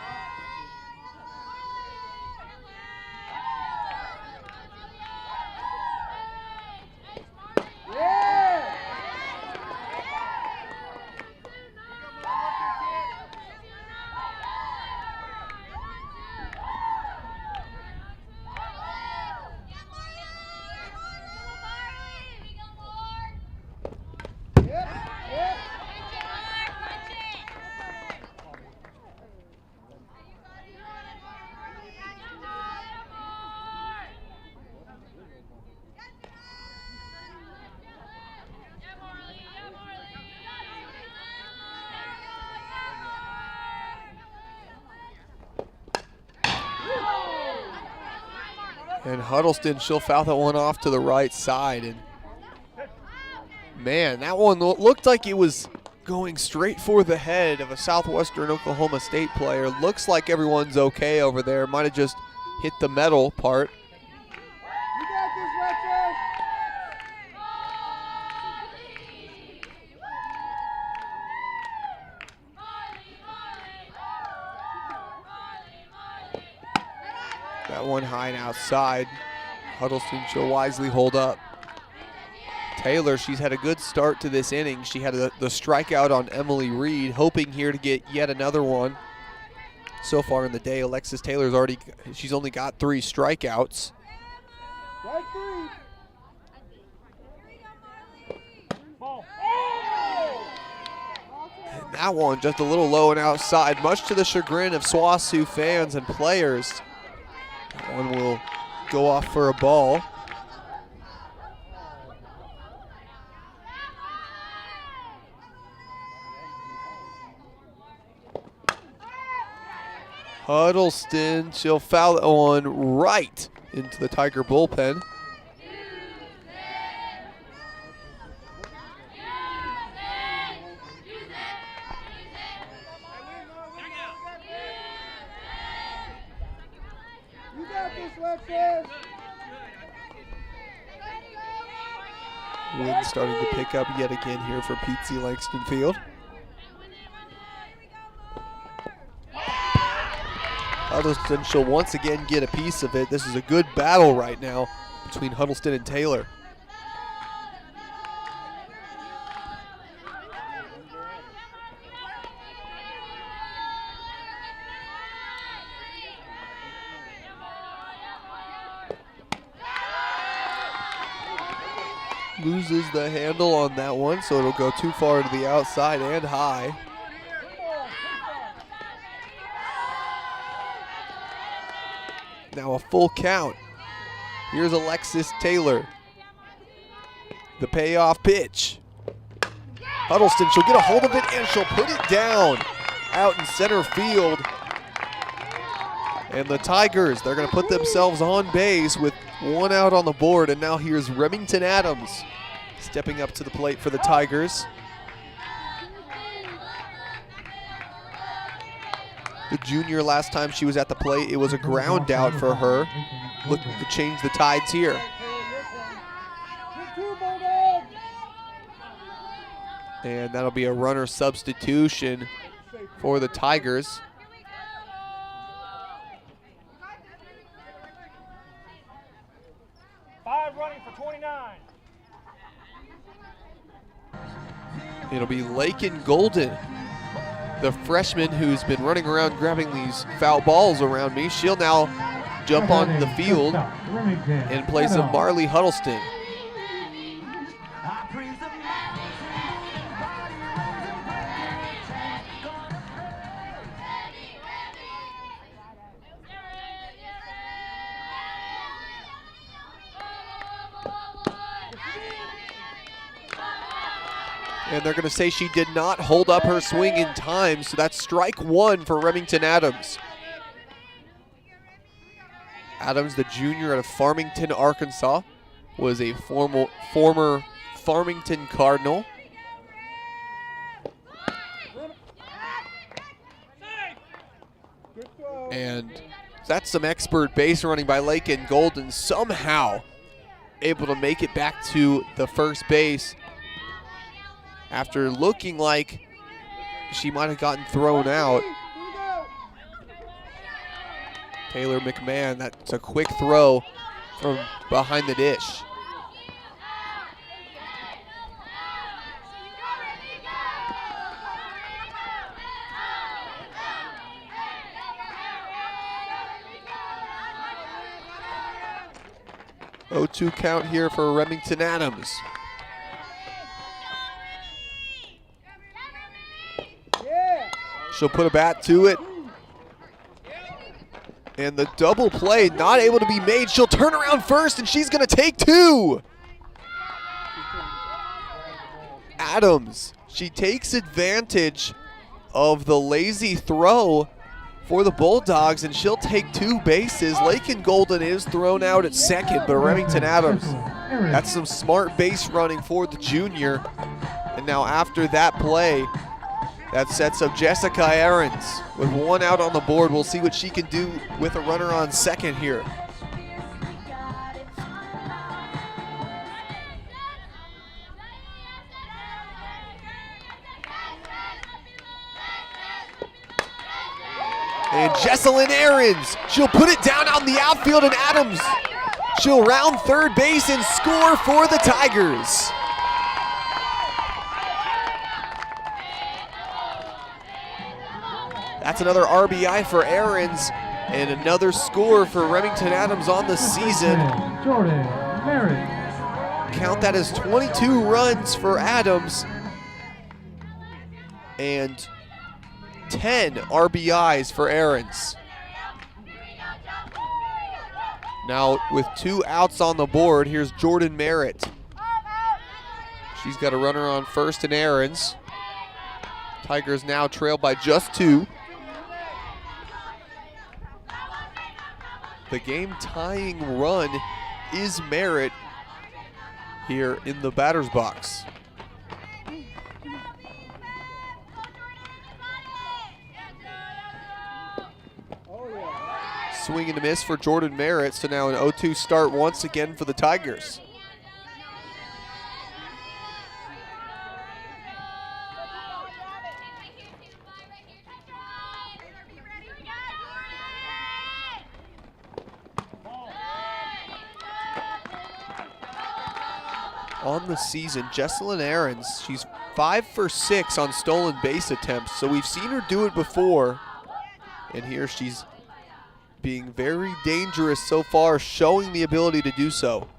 And Huddleston, she'll foul that one off to the right side. And man, that one looked like it was going straight for the head of a Southwestern Oklahoma State player. Looks like everyone's okay over there. Might have just hit the metal part. That one high and outside. Huddleston, she'll wisely hold up. Taylor, she's had a good start to this inning. She had the strikeout on Emily Reed, hoping here to get yet another one. So far in the day, Alexis Taylor's she's only got 3 strikeouts. And that one just a little low and outside, much to the chagrin of SWOSU fans and players. That one will go off for a ball. Huddleston, she'll foul that one right into the Tiger bullpen. Wind starting to pick up yet again here for Pete Langston Field. Huddleston, she'll once again get a piece of it. This is a good battle right now between Huddleston and Taylor. Loses the handle on that one, so it'll go too far to the outside and high. Now a full count. Here's Alexis Taylor. The payoff pitch. Huddleston, she'll get a hold of it and she'll put it down out in center field. And the Tigers, they're going to put themselves on base with one out on the board. And now here's Remington Adams stepping up to the plate for the Tigers. The junior, last time she was at the plate, it was a ground out for her. Looking to change the tides here. And that'll be a runner substitution for the Tigers. Running for 29. It'll be Lakin Golden, the freshman who's been running around grabbing these foul balls around me. She'll now jump on the field in place of Marley Huddleston. And they're going to say she did not hold up her swing in time, so that's strike one for Remington Adams. Adams, the junior out of Farmington, Arkansas, was a former Farmington Cardinal. And that's some expert base running by Lakin Golden, somehow able to make it back to the first base after looking like she might have gotten thrown out. Taylor McMahon, that's a quick throw from behind the dish. Oh, 0-2 count here for Remington Adams. She'll put a bat to it. And the double play not able to be made. She'll turn around first and she's going to take two. Adams, she takes advantage of the lazy throw for the Bulldogs and she'll take two bases. Lakin Golden is thrown out at second, but Remington Adams, that's some smart base running for the junior. And now after that play, that sets up Jessica Ahrens with one out on the board. We'll see what she can do with a runner on second here. And Jesselyn Ahrens, she'll put it down on the outfield, and Adams, she'll round third base and score for the Tigers. That's another RBI for Ahrens and another score for Remington Adams on the season. Count that as 22 runs for Adams and 10 RBIs for Ahrens. Now with two outs on the board, here's Jordan Merritt. She's got a runner on first and Ahrens. Tigers now trail by just two. The game-tying run is Merritt here in the batter's box. Swing and a miss for Jordan Merritt, so now an 0-2 start once again for the Tigers. On the season, Jesselyn Aarons, she's 5 for 6 on stolen base attempts, so we've seen her do it before. And here she's being very dangerous so far, showing the ability to do so.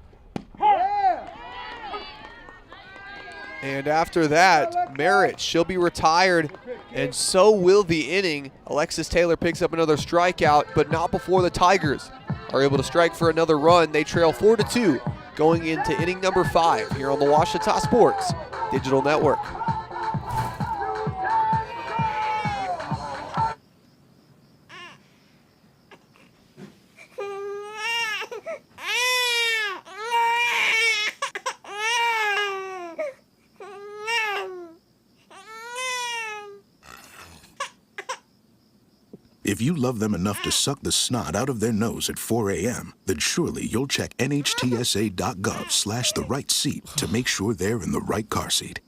And after that, Merritt, she'll be retired, and so will the inning. Alexis Taylor picks up another strikeout, but not before the Tigers are able to strike for another run. They trail 4-2 going into inning number 5 here on the Ouachita Sports Digital Network. If you love them enough to suck the snot out of their nose at 4 a.m., then surely you'll check nhtsa.gov/the right seat to make sure they're in the right car seat.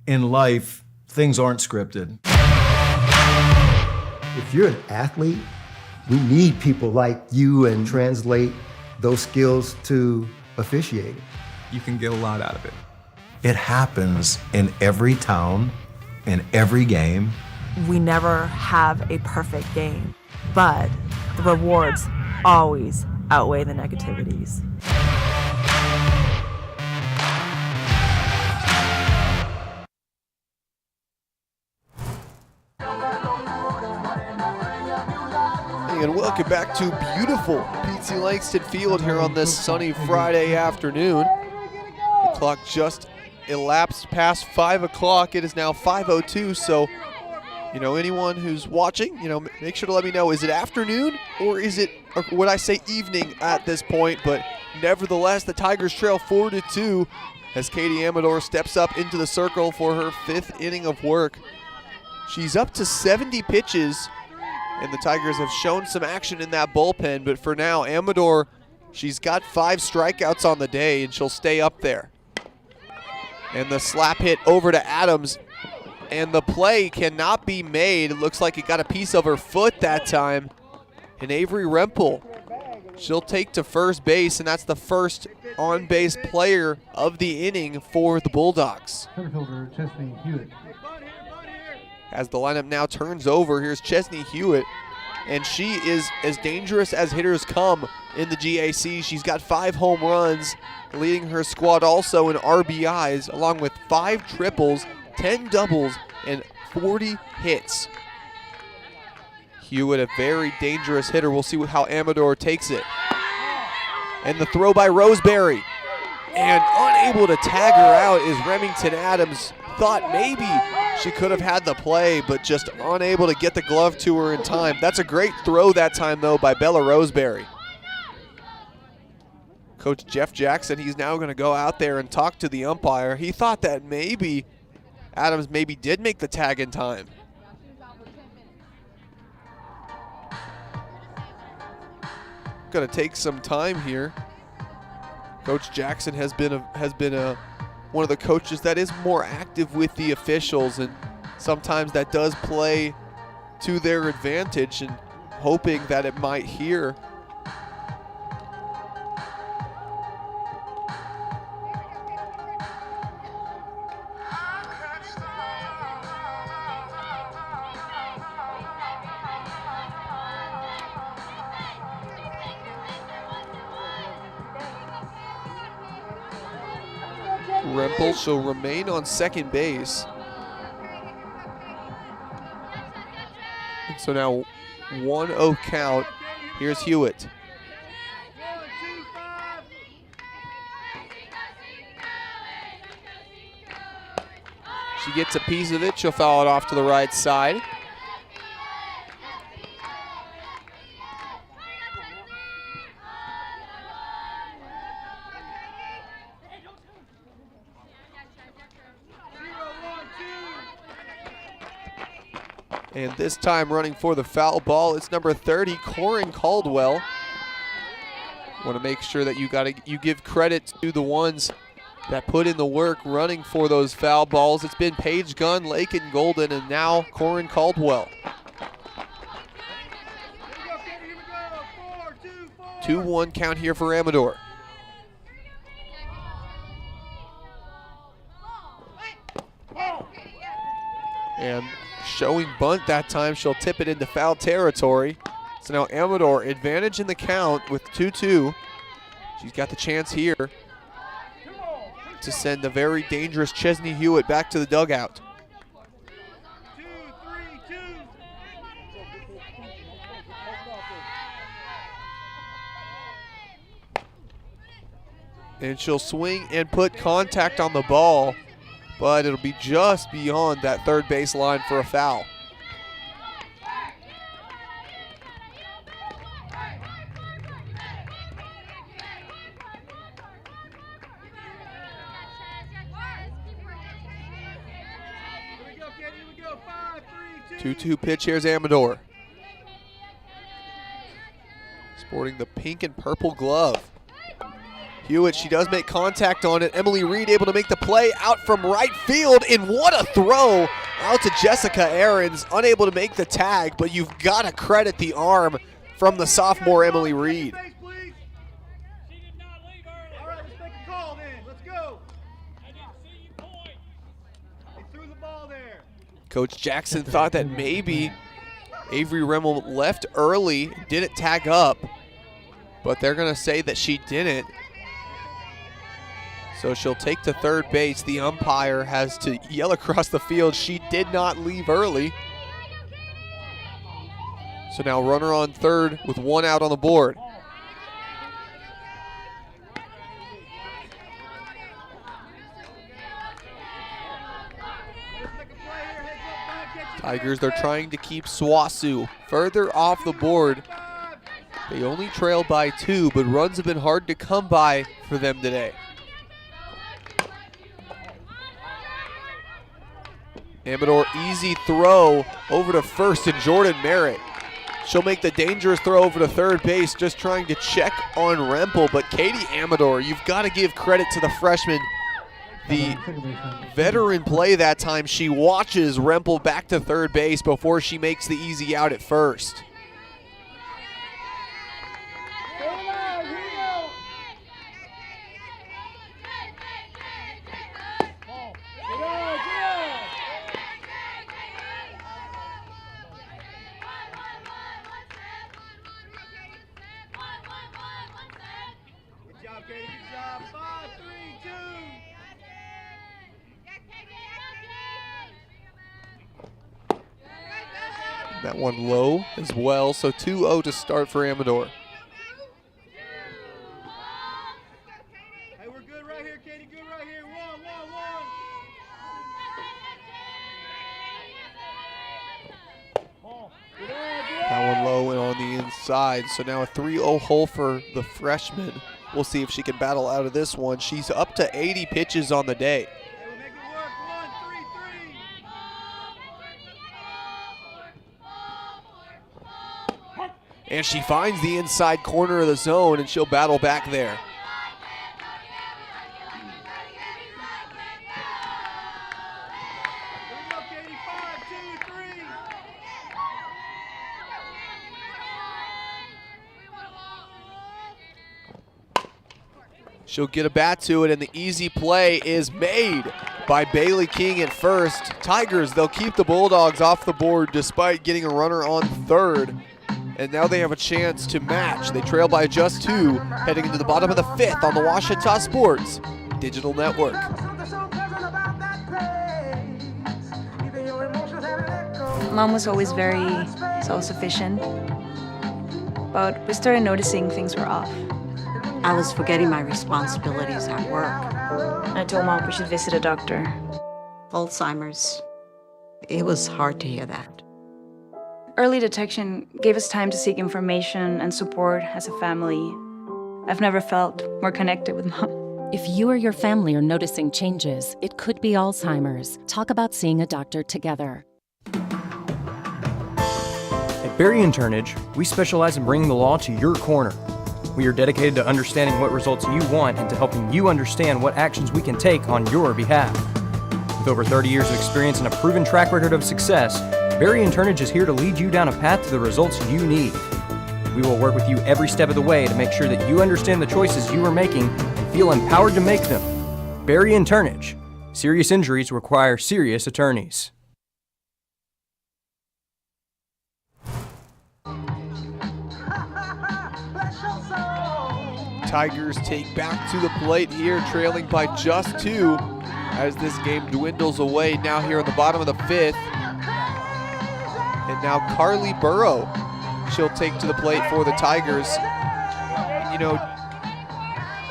In life, things aren't scripted. If you're an athlete, we need people like you and translate those skills to officiating. You can get a lot out of it. It happens in every town, in every game. We never have a perfect game, but the rewards always outweigh the negativities. And welcome back to beautiful P.T. Langston Field here on this sunny Friday afternoon. The clock just elapsed past 5 o'clock. It is now 5:02, so anyone who's watching, make sure to let me know, is it afternoon or would I say evening at this point? But nevertheless, the Tigers trail 4-2 as Katie Amador steps up into the circle for her 5th inning of work. She's up to 70 pitches, and the Tigers have shown some action in that bullpen, but for now, Amador, she's got 5 strikeouts on the day, and she'll stay up there. And the slap hit over to Adams, and the play cannot be made. It looks like it got a piece of her foot that time. And Avery Rempel, she'll take to first base, and that's the first on-base player of the inning for the Bulldogs. Center fielder Chesney Hewitt. As the lineup now turns over, here's Chesney Hewitt, and she is as dangerous as hitters come in the GAC. She's got 5 home runs, leading her squad also in RBIs, along with 5 triples, 10 doubles, and 40 hits. Hewitt, a very dangerous hitter. We'll see how Amador takes it. And the throw by Roseberry. And unable to tag her out is Remington Adams. Thought maybe she could have had the play, but just unable to get the glove to her in time. That's a great throw that time, though, by Bella Roseberry. Coach Jeff Jackson, he's now going to go out there and talk to the umpire. He thought that maybe Adams did make the tag in time. Going to take some time here. Coach Jackson has been one of the coaches that is more active with the officials, and sometimes that does play to their advantage, and hoping that it might here. Rempel shall remain on second base. And so now 1-0 count. Here's Hewitt. She gets a piece of it. She'll foul it off to the right side. And this time running for the foul ball, it's number 30, Corin Caldwell. Want to make sure that you give credit to the ones that put in the work running for those foul balls. It's been Paige Gunn, Lakin Golden, and now Corin Caldwell. 2-1 count here for Amador. And showing bunt that time, she'll tip it into foul territory. So now Amador, advantage in the count with 2-2. She's got the chance here to send the very dangerous Chesney Hewitt back to the dugout. And she'll swing and put contact on the ball, but it'll be just beyond that third base line for a foul. Here we go. 5, 3, 2. 2-2 pitch, here's Amador. Sporting the pink and purple glove. Hewitt, she does make contact on it. Emily Reed able to make the play out from right field, and what a throw out to Jessica Aarons. Unable to make the tag, but you've got to credit the arm from the sophomore Emily Reed. All right, let's make a call then. Let's go. They threw the ball there. Coach Jackson thought that maybe Avery Remmel left early, didn't tag up, but they're going to say that she didn't. So she'll take to third base. The umpire has to yell across the field, she did not leave early. So now runner on third with 1 out on the board. Tigers, they're trying to keep SWOSU further off the board. They only trail by 2, but runs have been hard to come by for them today. Amador, easy throw over to first, and Jordan Merritt. She'll make the dangerous throw over to third base, just trying to check on Rempel. But Katie Amador, you've got to give credit to the freshman. The veteran play that time, she watches Rempel back to third base before she makes the easy out at first. That one low as well, so 2-0 to start for Amador. Hey, we're good right here, Katie. Good right here. 1, 1, 1. That one low and on the inside, so now a 3-0 hole for the freshman. We'll see if she can battle out of this one. She's up to 80 pitches on the day. And she finds the inside corner of the zone, and she'll battle back there. She'll get a bat to it, and the easy play is made by Bailey King at first. Tigers, they'll keep the Bulldogs off the board despite getting a runner on third. And now they have a chance to match. They trail by just 2, heading into the bottom of the 5th on the Ouachita Sports Digital Network. Mom was always very self-sufficient, but we started noticing things were off. I was forgetting my responsibilities at work. I told Mom we should visit a doctor. Alzheimer's. It was hard to hear that. Early detection gave us time to seek information and support as a family. I've never felt more connected with Mom. If you or your family are noticing changes, it could be Alzheimer's. Talk about seeing a doctor together. Barry and Turnage, we specialize in bringing the law to your corner. We are dedicated to understanding what results you want and to helping you understand what actions we can take on your behalf. With over 30 years of experience and a proven track record of success, Barry and Turnage is here to lead you down a path to the results you need. We will work with you every step of the way to make sure that you understand the choices you are making and feel empowered to make them. Barry and Turnage. Serious injuries require serious attorneys. Tigers take back to the plate here, trailing by just 2 as this game dwindles away now here in the bottom of the 5th. And now Carly Burrow, she'll take to the plate for the Tigers. And, you know,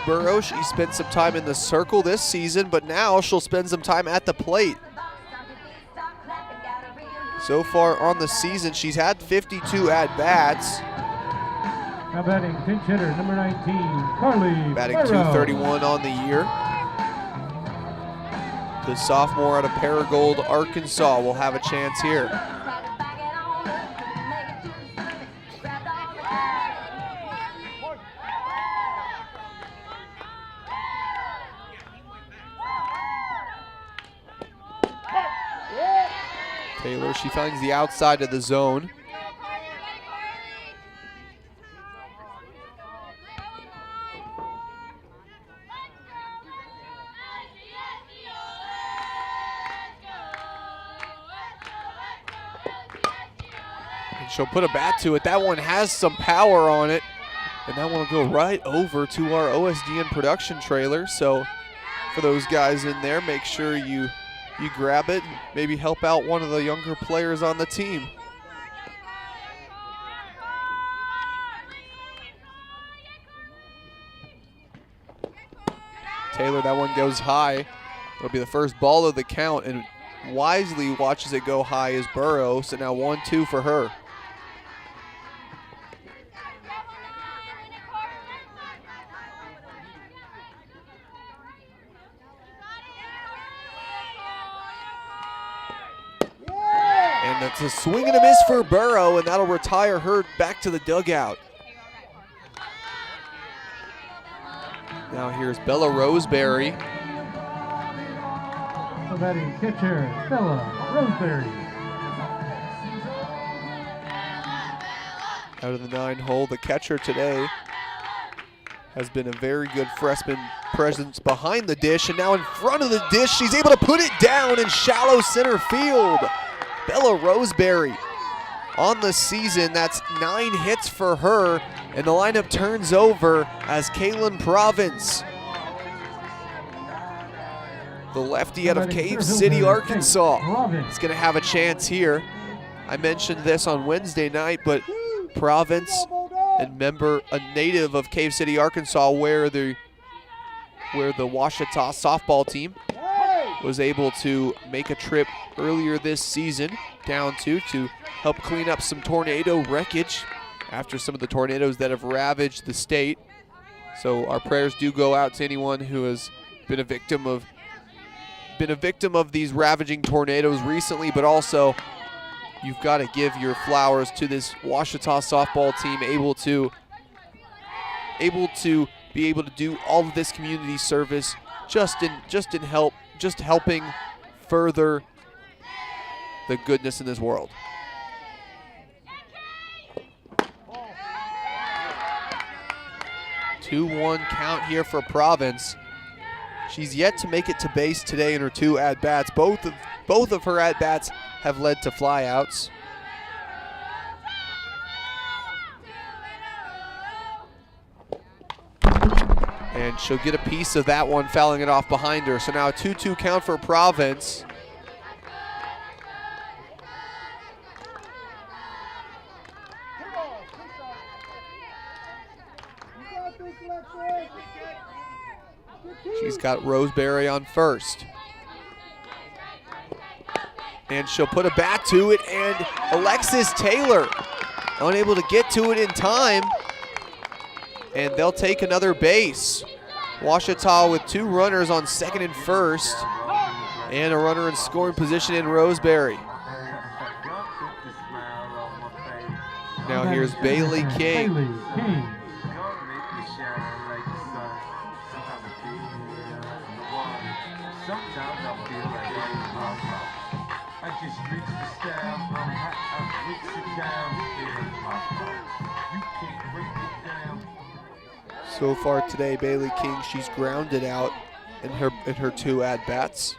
Burrow, she spent some time in the circle this season, but now she'll spend some time at the plate. So far on the season, she's had 52 at-bats. Now batting, pinch hitter, number 19, Carly Batting Burrow. 231 on the year. The sophomore out of Paragould, Arkansas, will have a chance here. Taylor, she finds the outside of the zone. And she'll put a bat to it. That one has some power on it. And that one will go right over to our OSDN production trailer. So for those guys in there, make sure you grab it and maybe help out one of the younger players on the team. Taylor, that one goes high. It'll be the first ball of the count, and wisely watches it go high as Burrow. So now 1-2 for her. And that's a swing and a miss for Burrow, and that'll retire her back to the dugout. Now here's Bella Roseberry. The batting catcher, Bella Roseberry. Out of the 9-hole, the catcher today has been a very good freshman presence behind the dish, and now in front of the dish, she's able to put it down in shallow center field. Bella Roseberry on the season, that's 9 hits for her, and the lineup turns over as Kaylin Province, the lefty out of Cave City, Arkansas, is going to have a chance here. I mentioned this on Wednesday night, but Province, a native of Cave City, Arkansas, where the Ouachita softball team was able to make a trip earlier this season down to help clean up some tornado wreckage after some of the tornadoes that have ravaged the state. So our prayers do go out to anyone who has been a victim of these ravaging tornadoes recently, but also you've got to give your flowers to this Ouachita softball team, able to be able to do all of this community service, just helping further the goodness in this world. Two-one count here for Province. She's yet to make it to base today in her 2 at-bats. Both of her at-bats have led to flyouts. And she'll get a piece of that one, fouling it off behind her. So now a 2-2 count for Province. She's got Roseberry on first. And she'll put a bat to it, and Alexis Taylor unable to get to it in time. And they'll take another base. Ouachita with 2 runners on second and first, and a runner in scoring position in Roseberry. Now here's Bailey King. Bailey King. So far today, Bailey King, she's grounded out in her 2 at-bats.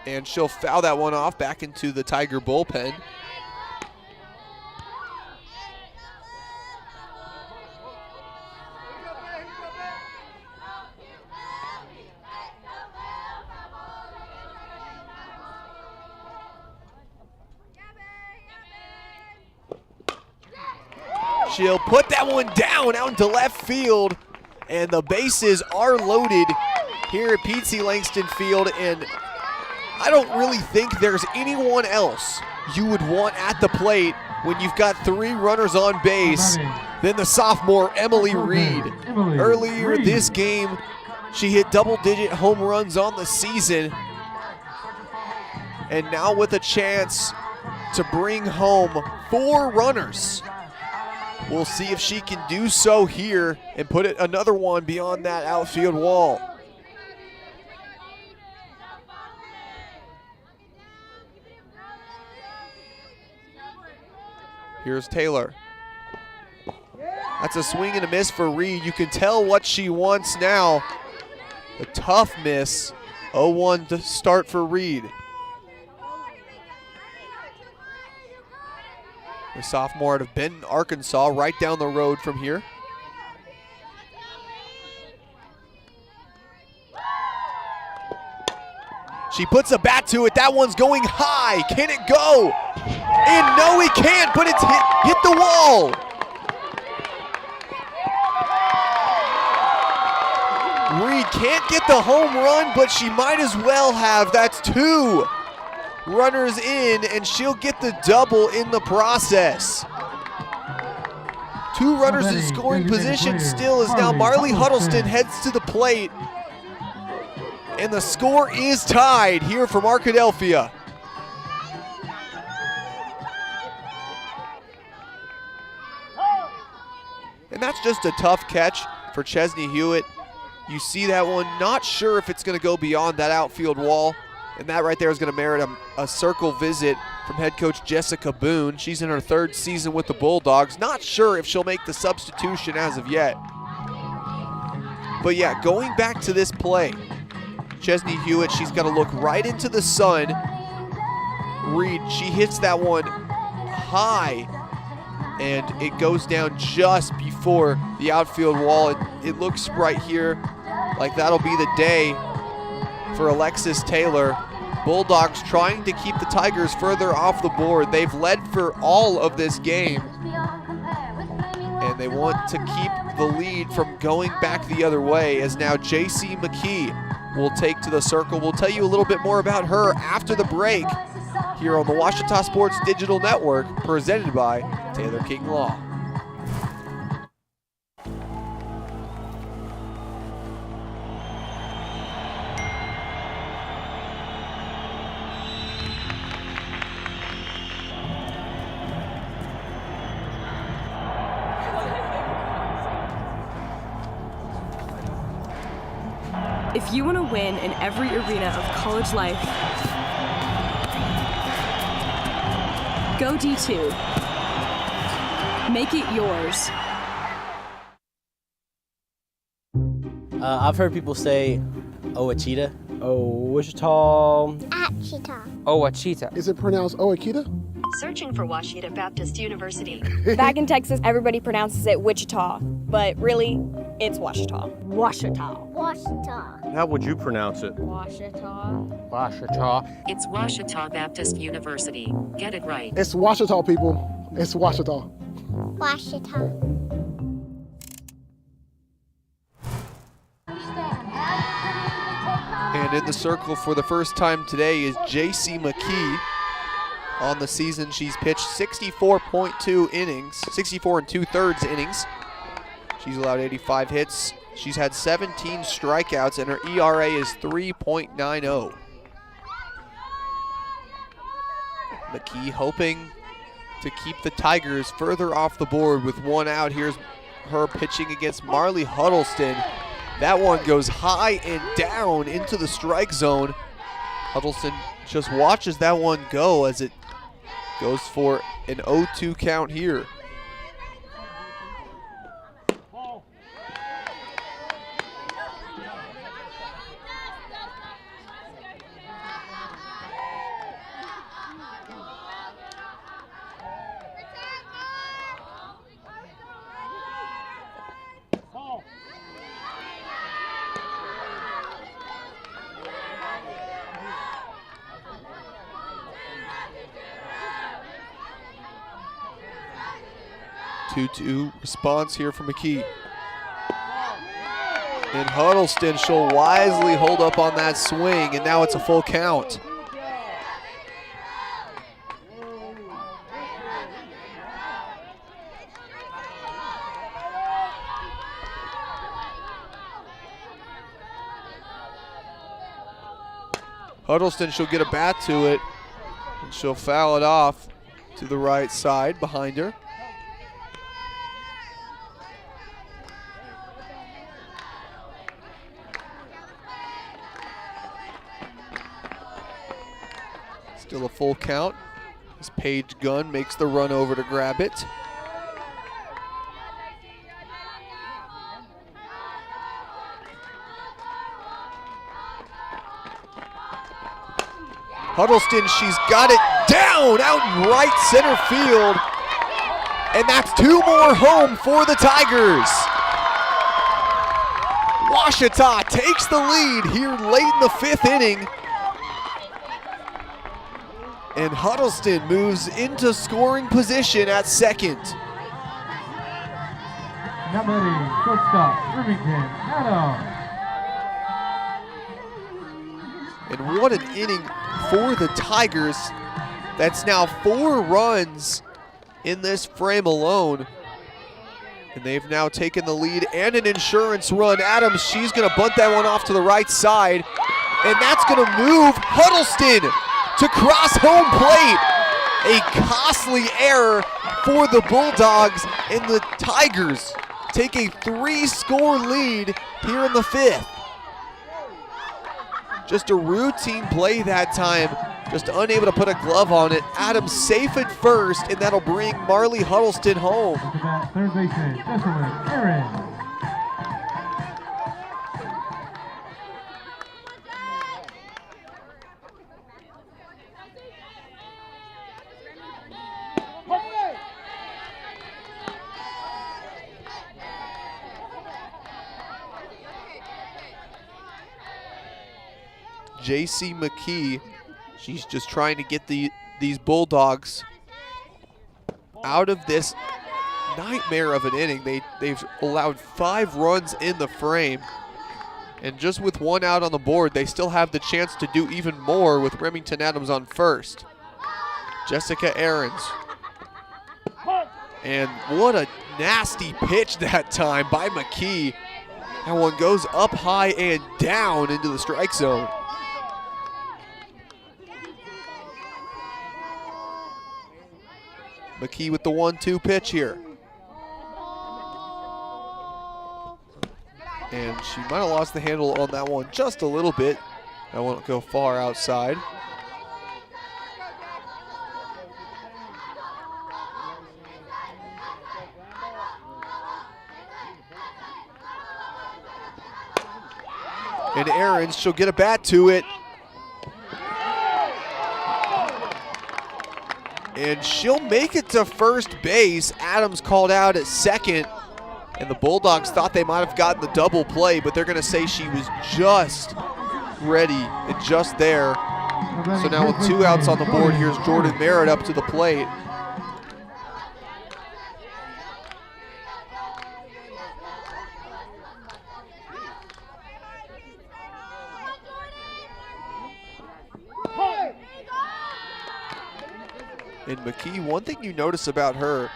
And she'll foul that one off back into the Tiger bullpen. She'll put that one down out into left field, and the bases are loaded here at Pete Langston Field, and I don't really think there's anyone else you would want at the plate when you've got 3 runners on base than the sophomore Emily Reed. Earlier this game, she hit double-digit home runs on the season, and now with a chance to bring home 4 runners. We'll see if she can do so here and put another one beyond that outfield wall. Here's Taylor. That's a swing and a miss for Reed. You can tell what she wants now. A tough miss. 0-1 to start for Reed. The sophomore out of Benton, Arkansas, right down the road from here. She puts a bat to it. That one's going high. Can it go? And no, it can't, but it's hit the wall. Reed can't get the home run, but she might as well have. That's 2 runners in, and she'll get the double in the process. 2 runners in scoring position still as now Marley Huddleston heads to the plate. And the score is tied here from Arkadelphia. And that's just a tough catch for Chesney Hewitt. You see that one, not sure if it's going to go beyond that outfield wall. And that right there is going to merit a circle visit from head coach Jessica Boone. She's in her 3rd season with the Bulldogs. Not sure if she'll make the substitution as of yet. But yeah, going back to this play, Chesney Hewitt, she's got to look right into the sun. Reed, she hits that one high, and it goes down just before the outfield wall. It looks right here like that'll be the day for Alexis Taylor. Bulldogs trying to keep the Tigers further off the board. They've led for all of this game, and they want to keep the lead from going back the other way, as now JC McKee will take to the circle. We'll tell you a little bit more about her after the break here on the Ouachita Sports Digital Network, presented by Taylor King Law. If you want to win in every arena of college life, go D2. Make it yours. I've heard people say Ouachita. Ouachita. Ouachita. Ouachita. Is it pronounced Ouachita? Searching for Ouachita Baptist University. Back in Texas, everybody pronounces it Wichita, but really, it's Ouachita. Ouachita. Ouachita. How would you pronounce it? Ouachita. Ouachita. It's Ouachita Baptist University. Get it right. It's Ouachita, people. It's Ouachita. Ouachita. And in the circle for the first time today is JC McKee. On the season, she's pitched 64.2 innings, 64 2/3 innings. She's allowed 85 hits, She's had 17 strikeouts, and her ERA is 3.90. McKee hoping to keep the Tigers further off the board with one out. Here's her pitching against Marley Huddleston. That one goes high and down into the strike zone. Huddleston just watches that one go as it goes for an 0-2 count here. Two response here from McKee. And Huddleston, she'll wisely hold up on that swing, and now it's a full count. Huddleston, she'll get a bat to it, and she'll foul it off to the right side behind her. Still a full count as Paige Gunn makes the run over to grab it. Huddleston, she's got it down out in right center field. And that's two more home for the Tigers. Ouachita takes the lead here late in the 5th inning. And Huddleston moves into scoring position at second. Now batting, shortstop, Irvington, Adam. And what an inning for the Tigers. That's now 4 runs in this frame alone. And they've now taken the lead and an insurance run. Adams, she's gonna bunt that one off to the right side. And that's gonna move Huddleston to cross home plate. A costly error for the Bulldogs, and the Tigers take a 3-score lead here in the 5th. Just a routine play that time, just unable to put a glove on it. Adams safe at first, and that'll bring Marley Huddleston home. Third baseman, Jesselyn Aaron. J.C. McKee, she's just trying to get these Bulldogs out of this nightmare of an inning. They've allowed 5 runs in the frame, and just with 1 out on the board, they still have the chance to do even more with Remington Adams on first. Jessica Ahrens. And what a nasty pitch that time by McKee. That one goes up high and down into the strike zone. McKee with the 1-2 pitch here. And she might have lost the handle on that one just a little bit. That won't go far outside. And Ahrens, she'll get a bat to it. And she'll make it to first base. Adams called out at second. And the Bulldogs thought they might have gotten the double play, but they're going to say she was just ready and just there. So now with 2 outs on the board, here's Jordan Merritt up to the plate. And McKee, one thing you notice about her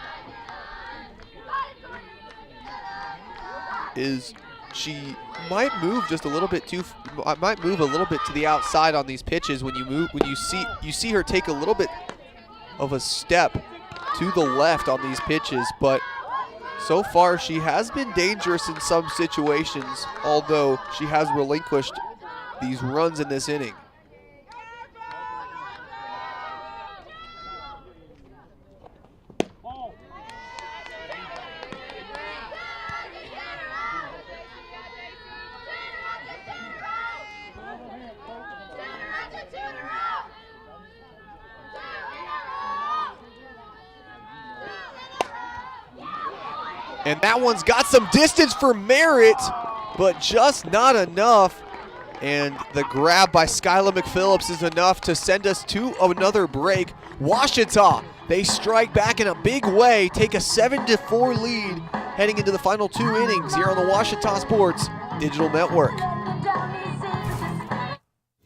is she might move just a little bit to the outside on these pitches. When you see her take a little bit of a step to the left on these pitches, but so far she has been dangerous in some situations, although she has relinquished these runs in this inning. And that one's got some distance for Merritt, but just not enough. And the grab by Skyla McPhillips is enough to send us to another break. Ouachita, they strike back in a big way, take a 7-4 lead heading into the final 2 innings here on the Ouachita Sports Digital Network.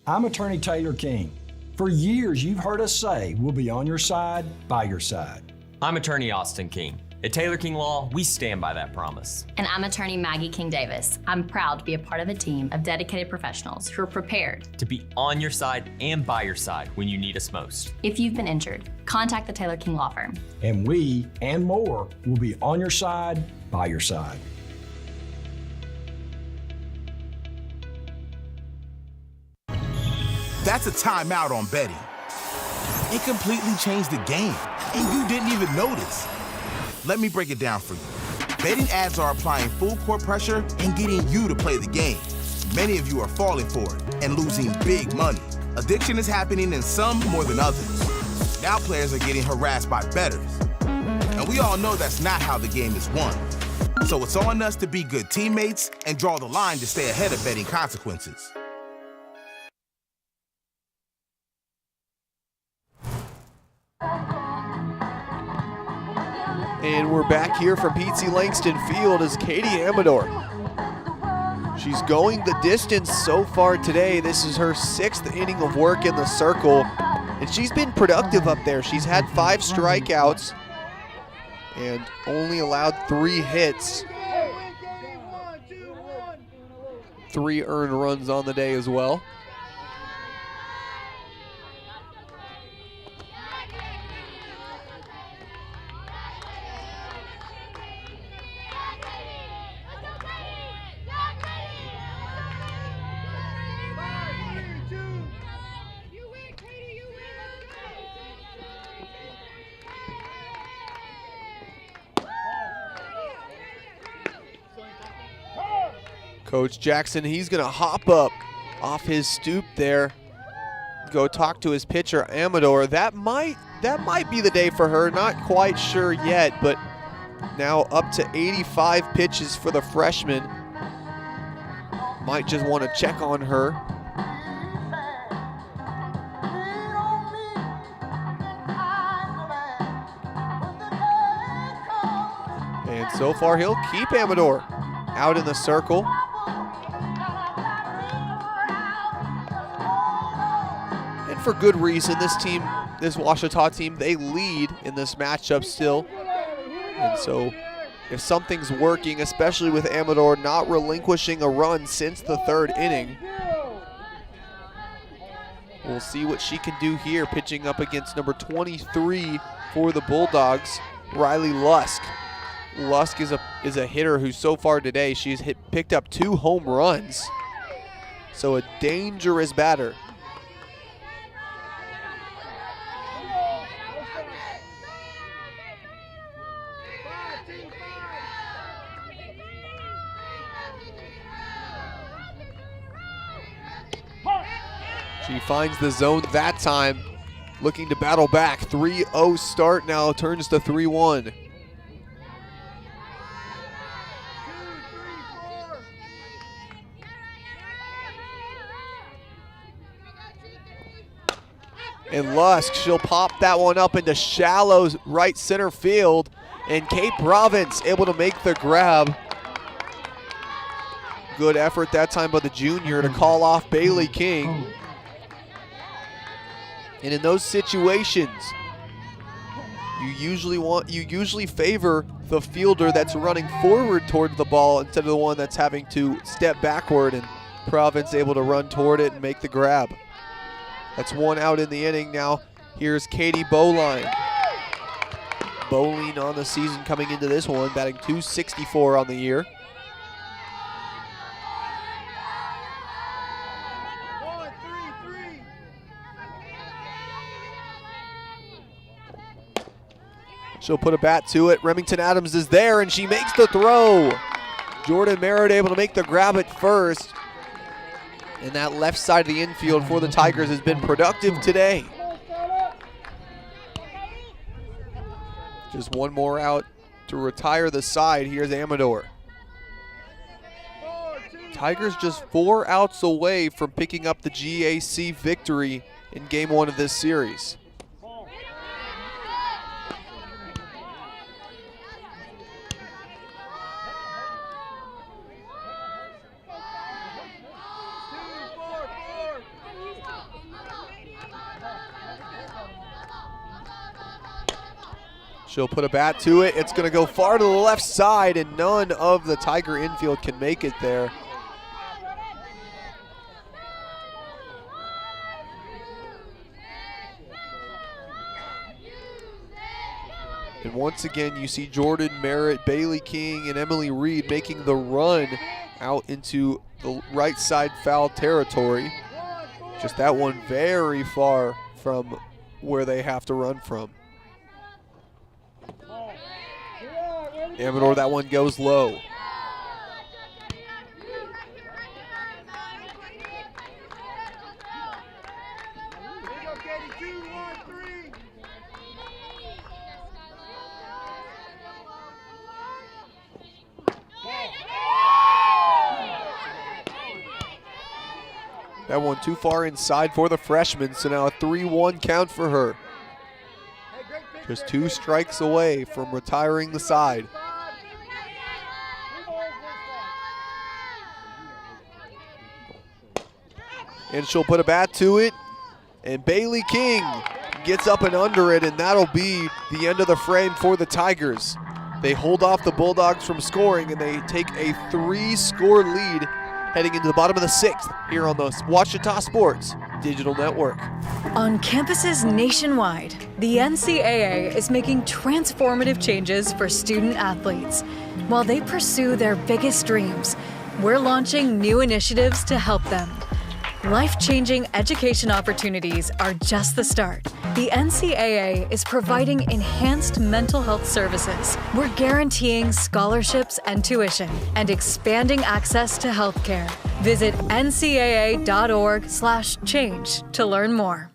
I'm Attorney Taylor King. For years, you've heard us say we'll be on your side, by your side. I'm Attorney Austin King. At Taylor King Law, we stand by that promise. And I'm attorney Maggie King Davis. I'm proud to be a part of a team of dedicated professionals who are prepared to be on your side and by your side when you need us most. If you've been injured, contact the Taylor King Law Firm. And we, and more, will be on your side, by your side. That's a timeout on betting. It completely changed the game, and you didn't even notice. Let me break it down for you. Betting ads are applying full court pressure and getting you to play the game. Many of you are falling for it and losing big money. Addiction is happening in some more than others. Now players are getting harassed by bettors. And we all know that's not how the game is won. So it's on us to be good teammates and draw the line to stay ahead of betting consequences. And we're back here from Pete Langston Field as Katie Amador. She's going the distance so far today. This is her 6th inning of work in the circle, and she's been productive up there. She's had 5 strikeouts and only allowed 3 hits. 3 earned runs on the day as well. Coach Jackson, he's gonna hop up off his stoop there, go talk to his pitcher Amador. That might be the day for her, not quite sure yet, but now up to 85 pitches for the freshman. Might just want to check on her. And so far he'll keep Amador out in the circle. For good reason. This team, this Ouachita team, they lead in this matchup still. And so if something's working, especially with Amador not relinquishing a run since the 3rd inning, we'll see what she can do here, pitching up against number 23 for the Bulldogs, Riley Lusk. Lusk is a hitter who so far today, she's picked up 2 home runs. So a dangerous batter. She finds the zone that time, looking to battle back. 3-0 start now, turns to 3-1. And Lusk, she'll pop that one up into shallow right center field, and Kate Province able to make the grab. Good effort that time by the junior to call off Bailey King. And in those situations, you usually favor the fielder that's running forward toward the ball instead of the one that's having to step backward, and Providence able to run toward it and make the grab. That's one out in the inning. Now here's Katie Bowline. Bowling on the season coming into this one, batting .264 on the year. She'll put a bat to it. Remington Adams is there, and she makes the throw. Jordan Merritt able to make the grab at first. And that left side of the infield for the Tigers has been productive today. Just one more out to retire the side. Here's Amador. Tigers just 4 outs away from picking up the GAC victory in game 1 of this series. She'll put a bat to it. It's going to go far to the left side, and none of the Tiger infield can make it there. And once again, you see Jordan Merritt, Bailey King, and Emily Reed making the run out into the right side foul territory. Just that one very far from where they have to run from. Amador, that one goes low. That one too far inside for the freshman, so now a 3-1 count for her. Just 2 strikes away from retiring the side. And she'll put a bat to it, and Bailey King gets up and under it, and that'll be the end of the frame for the Tigers. They hold off the Bulldogs from scoring, and they take a 3-score lead heading into the bottom of the 6th here on the Ouachita Sports Digital Network. On campuses nationwide, the NCAA is making transformative changes for student athletes. While they pursue their biggest dreams, we're launching new initiatives to help them. Life-changing education opportunities are just the start. The NCAA is providing enhanced mental health services. We're guaranteeing scholarships and tuition and expanding access to healthcare. Visit ncaa.org/change to learn more.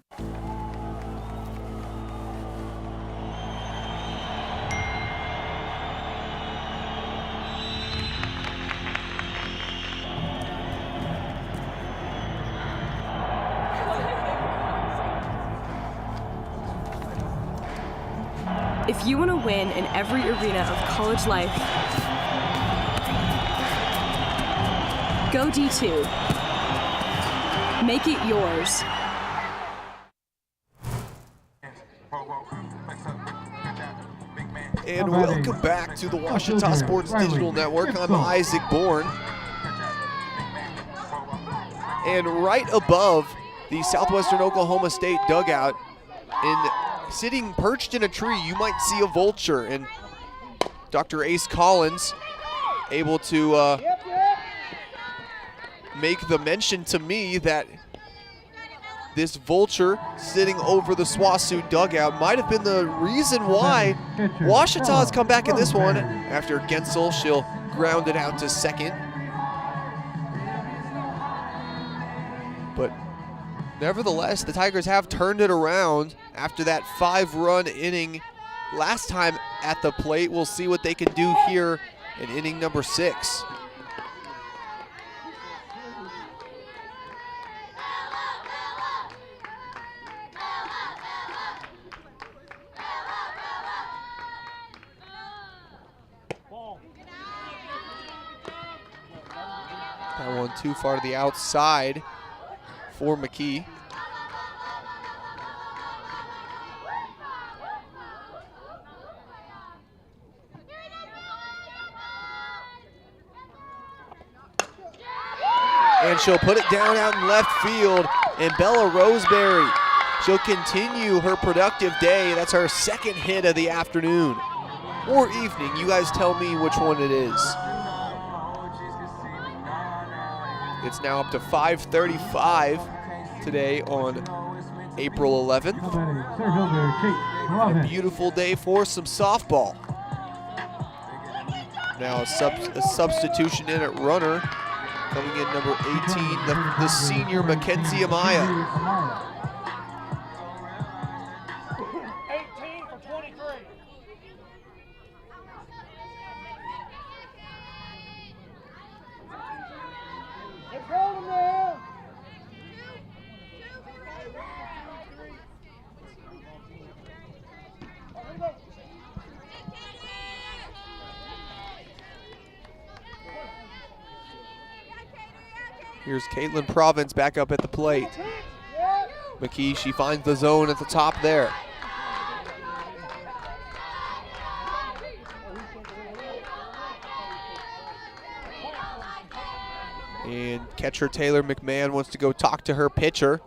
If you want to win in every arena of college life, go D2. Make it yours. And welcome back to the Ouachita Sports Digital Network. I'm Isaac Bourne. And right above the Southwestern Oklahoma State dugout, sitting perched in a tree, you might see a vulture, and Dr. Ace Collins able to make the mention to me that this vulture sitting over the SWOSU dugout might have been the reason why Ouachita has come back in this one. After Gensel, she'll ground it out to second. But nevertheless, the Tigers have turned it around after that 5-run inning last time at the plate. We'll see what they can do here in inning number 6. That one too far to the outside for McKee. she'll put it down out in left field. And Bella Roseberry, she'll continue her productive day. That's her second hit of the afternoon or evening. You guys tell me which one it is. It's now up to 5:35 today on April 11th. A beautiful day for some softball. Now a substitution in at runner. Coming in number 18, the senior Mackenzie Amaya. 18 for 23. Let's go now. Here's Caitlin Province back up at the plate. McKee, she finds the zone at the top there. And catcher Taylor McMahon wants to go talk to her pitcher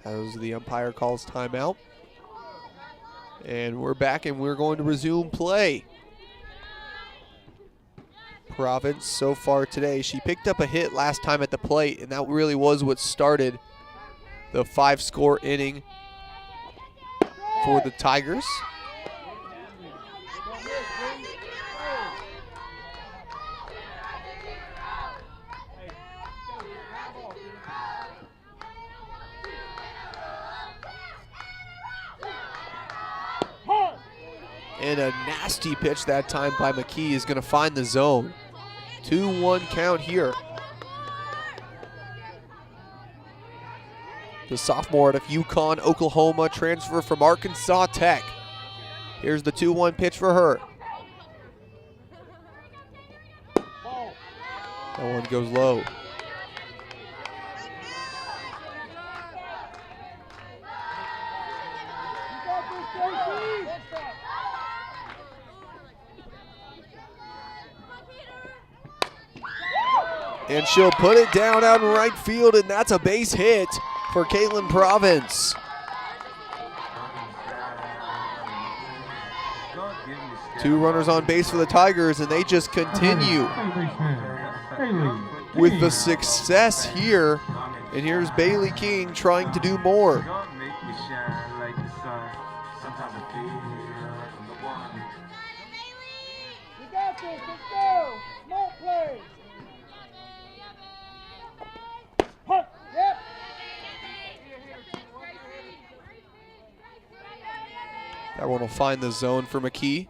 as the umpire calls timeout. And we're back and we're going to resume play. Province so far today, she picked up a hit last time at the plate, and that really was what started the 5-score inning for the Tigers. And a nasty pitch that time by McKee is going to find the zone. 2-1 count here. The sophomore out of Yukon, Oklahoma, transfer from Arkansas Tech. Here's the 2-1 pitch for her. That one goes low. And she'll put it down out in right field, and that's a base hit for Caitlin Province. Two runners on base for the Tigers, and they just continue with the success here. And here's Bailey King trying to do more. That one will find the zone for McKee.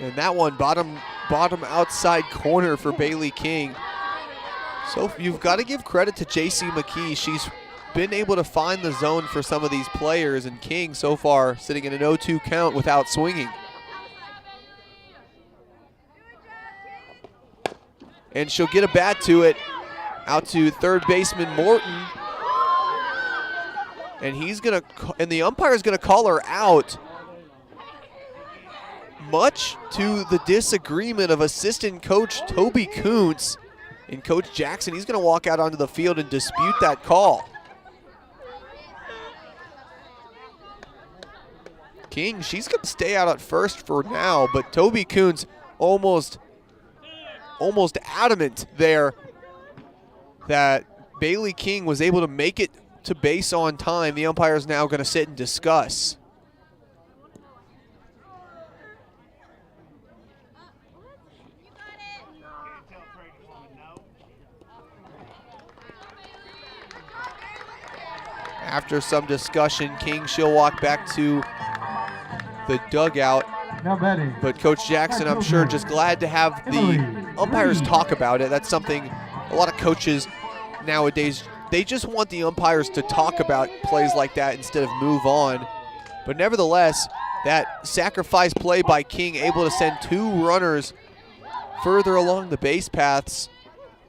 And that one bottom outside corner for Bailey King. So you've got to give credit to JC McKee. She's been able to find the zone for some of these players, and King so far sitting in an 0-2 count without swinging. And she'll get a bat to it, out to third baseman Morton. And the umpire's gonna call her out. Much to the disagreement of assistant coach Toby Kuntz and Coach Jackson. He's gonna walk out onto the field and dispute that call. King, she's gonna stay out at first for now, but Toby Kuntz almost adamant there that Bailey King was able to make it to base on time. The umpire is now going to sit and discuss. After some discussion, King, she'll walk back to the dugout. But Coach Jackson, I'm sure, just glad to have the umpires talk about it. That's something a lot of coaches nowadays, they just want the umpires to talk about plays like that instead of move on. But nevertheless, that sacrifice play by King, able to send two runners further along the base paths.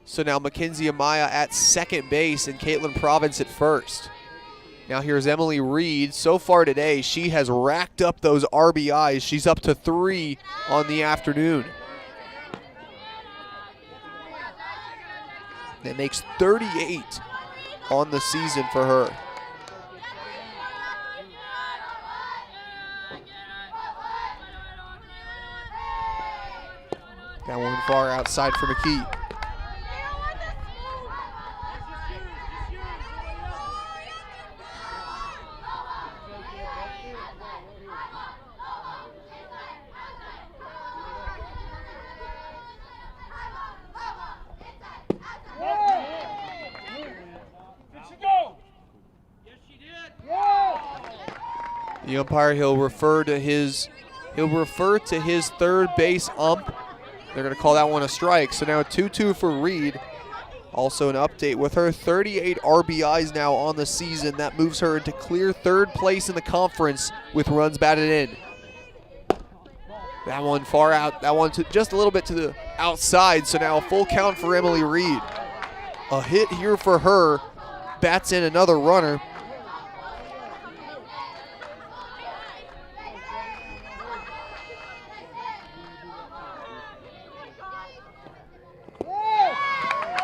So now Mackenzie Amaya at second base and Caitlin Province at first. Now here's Emily Reed. So far today, she has racked up those RBIs. She's up to 3 on the afternoon. That makes 38 on the season for her. That one far outside for McKee. The umpire, he'll refer to his third base ump. They're going to call that one a strike. So now a 2-2 for Reed. Also an update with her 38 RBIs now on the season. That moves her into clear third place in the conference with runs batted in. That one far out. That one just a little bit to the outside. So now a full count for Emily Reed. A hit here for her. Bats in another runner.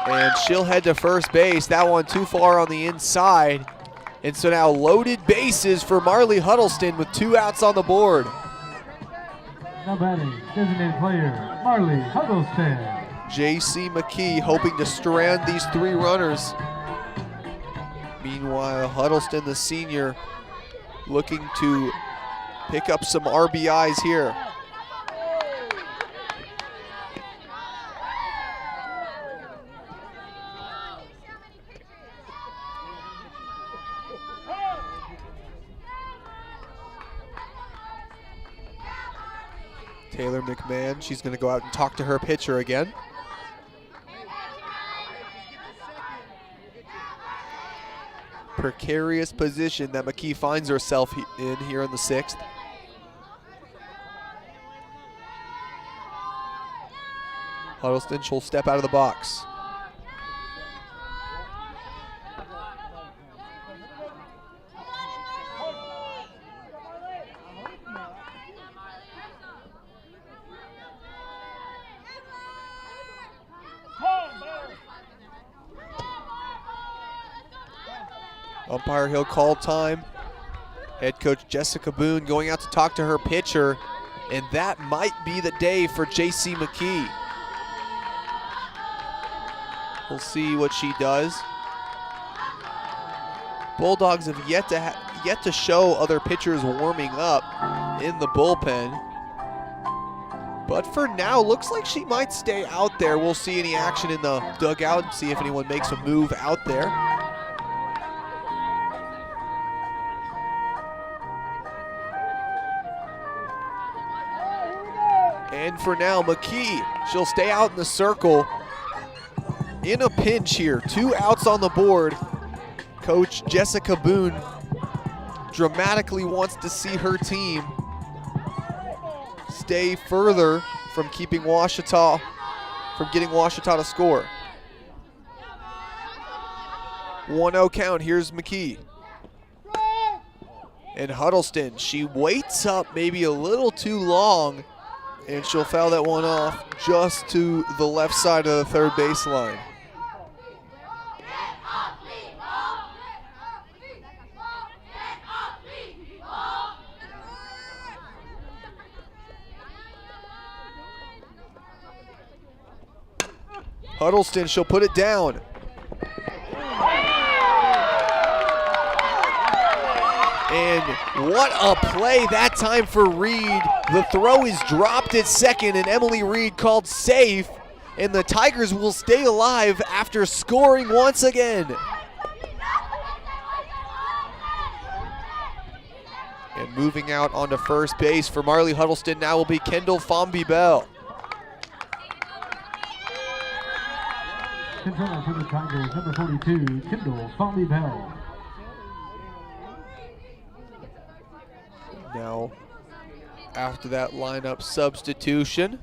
And she'll head to first base. That one too far on the inside. And so now loaded bases for Marley Huddleston with 2 outs on the board. Now batting, designated player, Marley Huddleston. J.C. McKee hoping to strand these 3 runners. Meanwhile, Huddleston, the senior, looking to pick up some RBIs here. Taylor McMahon, she's going to go out and talk to her pitcher again. Precarious position that McKee finds herself in here in the 6th. Huddleston, she'll step out of the box. Umpire, he'll call time. Head coach Jessica Boone going out to talk to her pitcher, and that might be the day for J.C. McKee. We'll see what she does. Bulldogs have yet to show other pitchers warming up in the bullpen. But for now, looks like she might stay out there. We'll see any action in the dugout and see if anyone makes a move out there. And for now, McKee, she'll stay out in the circle. In a pinch here, 2 outs on the board. Coach Jessica Boone dramatically wants to see her team stay further from keeping Ouachita, from getting Ouachita to score. 1-0 count, here's McKee. And Huddleston, she waits up maybe a little too long, and she'll foul that one off just to the left side of the third baseline. Huddleston, she'll put it down. And what a play that time for Reed. The throw is dropped at second, and Emily Reed called safe, and the Tigers will stay alive after scoring once again. And moving out onto first base for Marley Huddleston now will be Kendall Fomby-Bell. Controller for the Tigers, number 42, Kendall Fomby-Bell. Now, after that lineup substitution,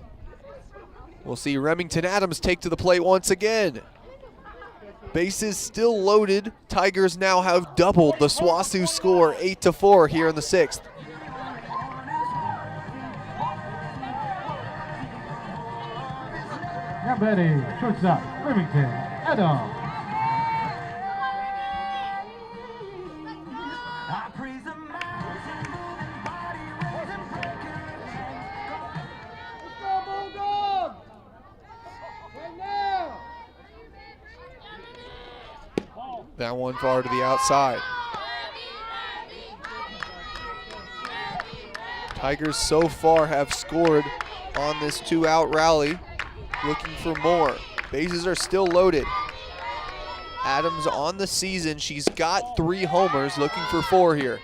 we'll see Remington Adams take to the plate once again. Bases still loaded. Tigers now have doubled the SWOSU score, 8-4 here in the 6th. Now batting, shortstop, Remington, Adam. That one far to the outside. Tigers so far have scored on this 2-out rally, looking for more. Bases are still loaded. Adams on the season, she's got 3 homers, looking for 4 here.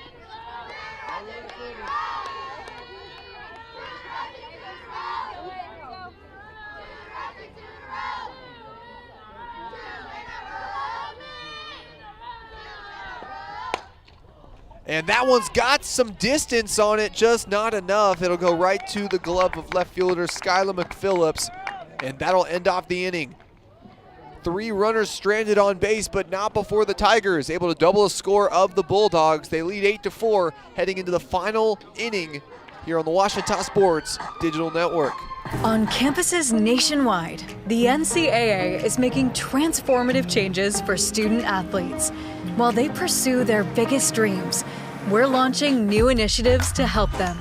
And that one's got some distance on it, just not enough. It'll go right to the glove of left fielder Skylar McPhillips, and that'll end off the inning. 3 runners stranded on base, but not before the Tigers, able to double the score of the Bulldogs. They lead 8-4, heading into the final inning here on the Ouachita Sports Digital Network. On campuses nationwide, the NCAA is making transformative changes for student athletes. While they pursue their biggest dreams, we're launching new initiatives to help them.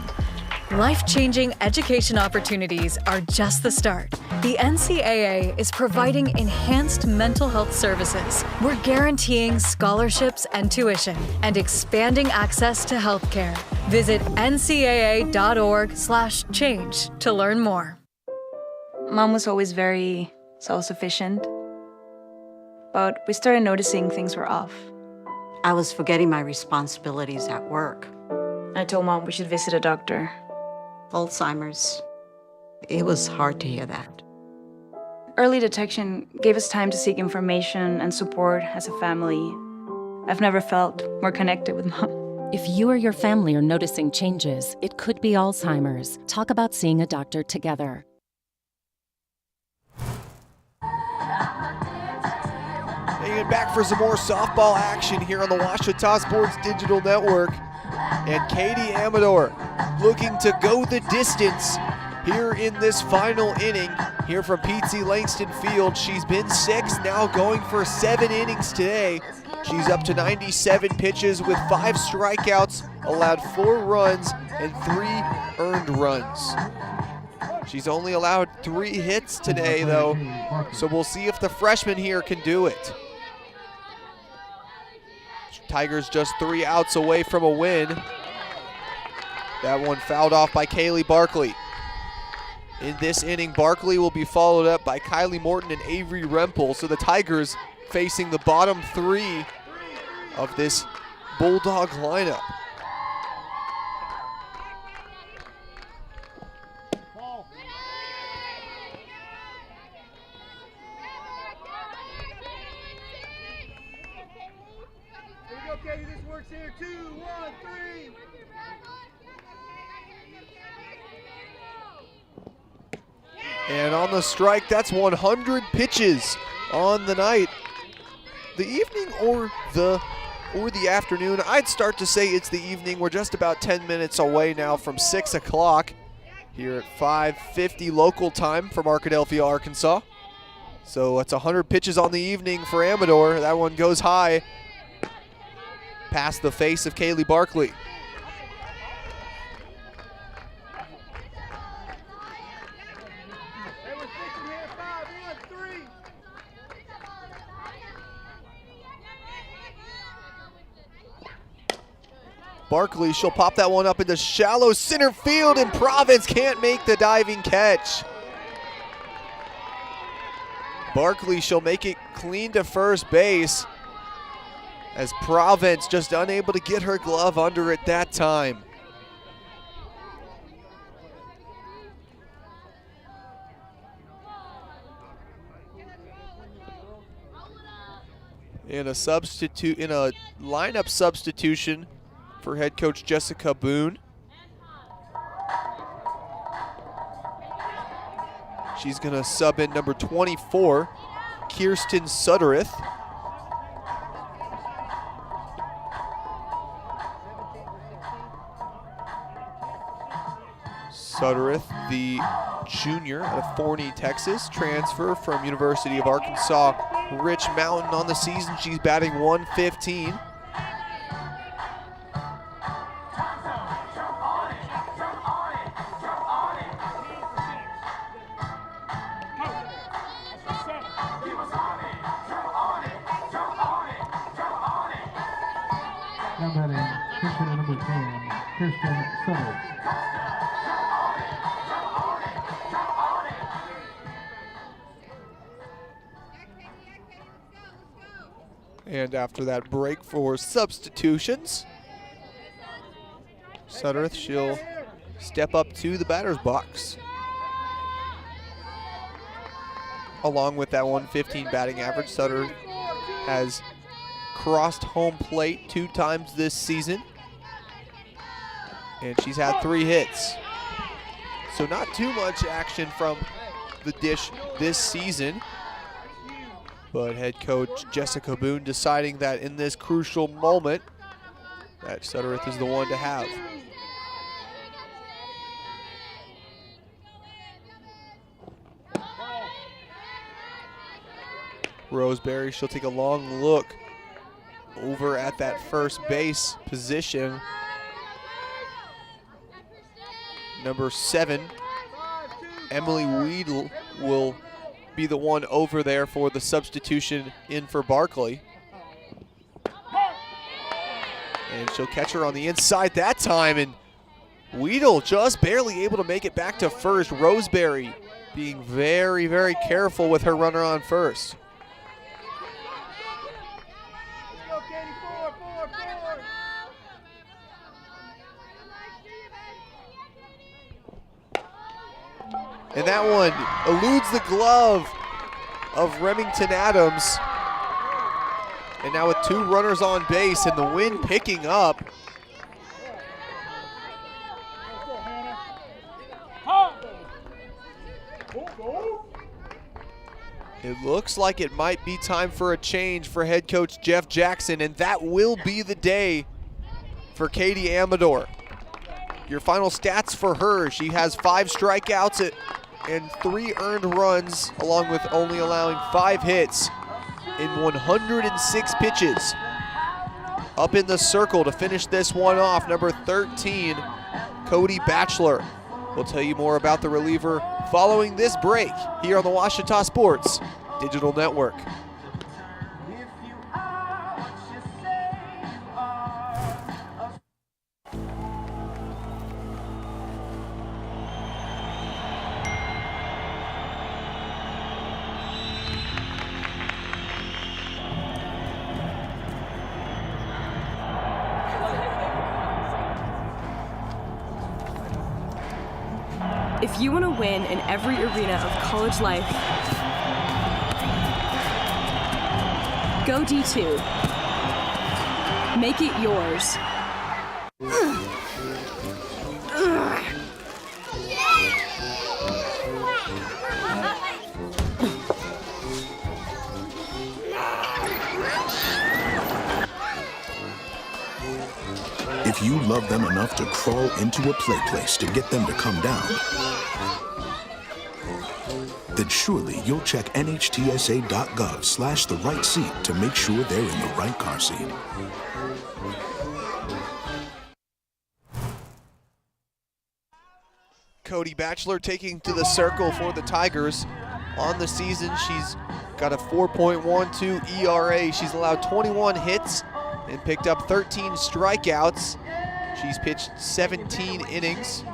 Life-changing education opportunities are just the start. The NCAA is providing enhanced mental health services. We're guaranteeing scholarships and tuition and expanding access to healthcare. Visit ncaa.org/change to learn more. Mom was always very self-sufficient, but we started noticing things were off. I was forgetting my responsibilities at work. I told Mom we should visit a doctor. Alzheimer's. It was hard to hear that. Early detection gave us time to seek information and support as a family. I've never felt more connected with Mom. If you or your family are noticing changes, it could be Alzheimer's. Talk about seeing a doctor together. Hanging back for some more softball action here on the Ouachita Sports Digital Network. And Katie Amador looking to go the distance here in this final inning here from Pete Langston Field. She's been 6, now going for 7 innings today. She's up to 97 pitches with 5 strikeouts, allowed 4 runs and 3 earned runs. She's only allowed 3 hits today though, so we'll see if the freshman here can do it. Tigers just 3 outs away from a win. That one fouled off by Kaylee Barkley. In this inning, Barkley will be followed up by Kylie Morton and Avery Rempel. So the Tigers facing the bottom 3 of this Bulldog lineup. Okay, this works here. 2, 1, 3. And on the strike, that's 100 pitches on the night. The evening or the afternoon, I'd start to say it's the evening. We're just about 10 minutes away now from 6 o'clock here at 5:50 local time from Arkadelphia, Arkansas. So it's 100 pitches on the evening for Amador. That one goes high past the face of Kaylee Barkley. Barkley, she'll pop that one up into shallow center field, and Province can't make the diving catch. Barkley, she'll make it clean to first base, as Province just unable to get her glove under it that time. In a lineup substitution for head coach Jessica Boone. She's gonna sub in number 24, Kirsten Suttereth. Suttereth, the junior out of Forney, Texas, transfer from University of Arkansas Rich Mountain on the season. She's batting 115. Now batting, pitcher number 10, Kirsten Sutter. And after that break for substitutions, Suttereth, she'll step up to the batter's box. Along with that 115 batting average, Suttereth has crossed home plate 2 times this season, and she's had 3 hits. So not too much action from the dish this season, but head coach Jessica Boone deciding that in this crucial moment that Suttereth is the one to have. Roseberry, she'll take a long look over at that first base position. Number 7, Emily Weedle, will be the one over there for the substitution in for Barkley. And she'll catch her on the inside that time, and Weedle just barely able to make it back to first. Roseberry being very, very careful with her runner on first. And that one eludes the glove of Remington Adams. And now with 2 runners on base and the wind picking up, it looks like it might be time for a change for head coach Jeff Jackson, and that will be the day for Katie Amador. Your final stats for her: she has 5 strikeouts and 3 earned runs, along with only allowing 5 hits in 106 pitches. Up in the circle to finish this one off, number 13, Cody Batchelor. We'll tell you more about the reliever following this break here on the Ouachita Sports Digital Network. If you want to win in every arena of college life, go D2. Make it yours. If you love them enough to crawl into a play place to get them to come down, then surely you'll check nhtsa.gov/the right seat to make sure they're in the right car seat. Cody Batchelor taking to the circle for the Tigers. On the season, she's got a 4.12 ERA. She's allowed 21 hits and picked up 13 strikeouts. She's pitched 17 innings.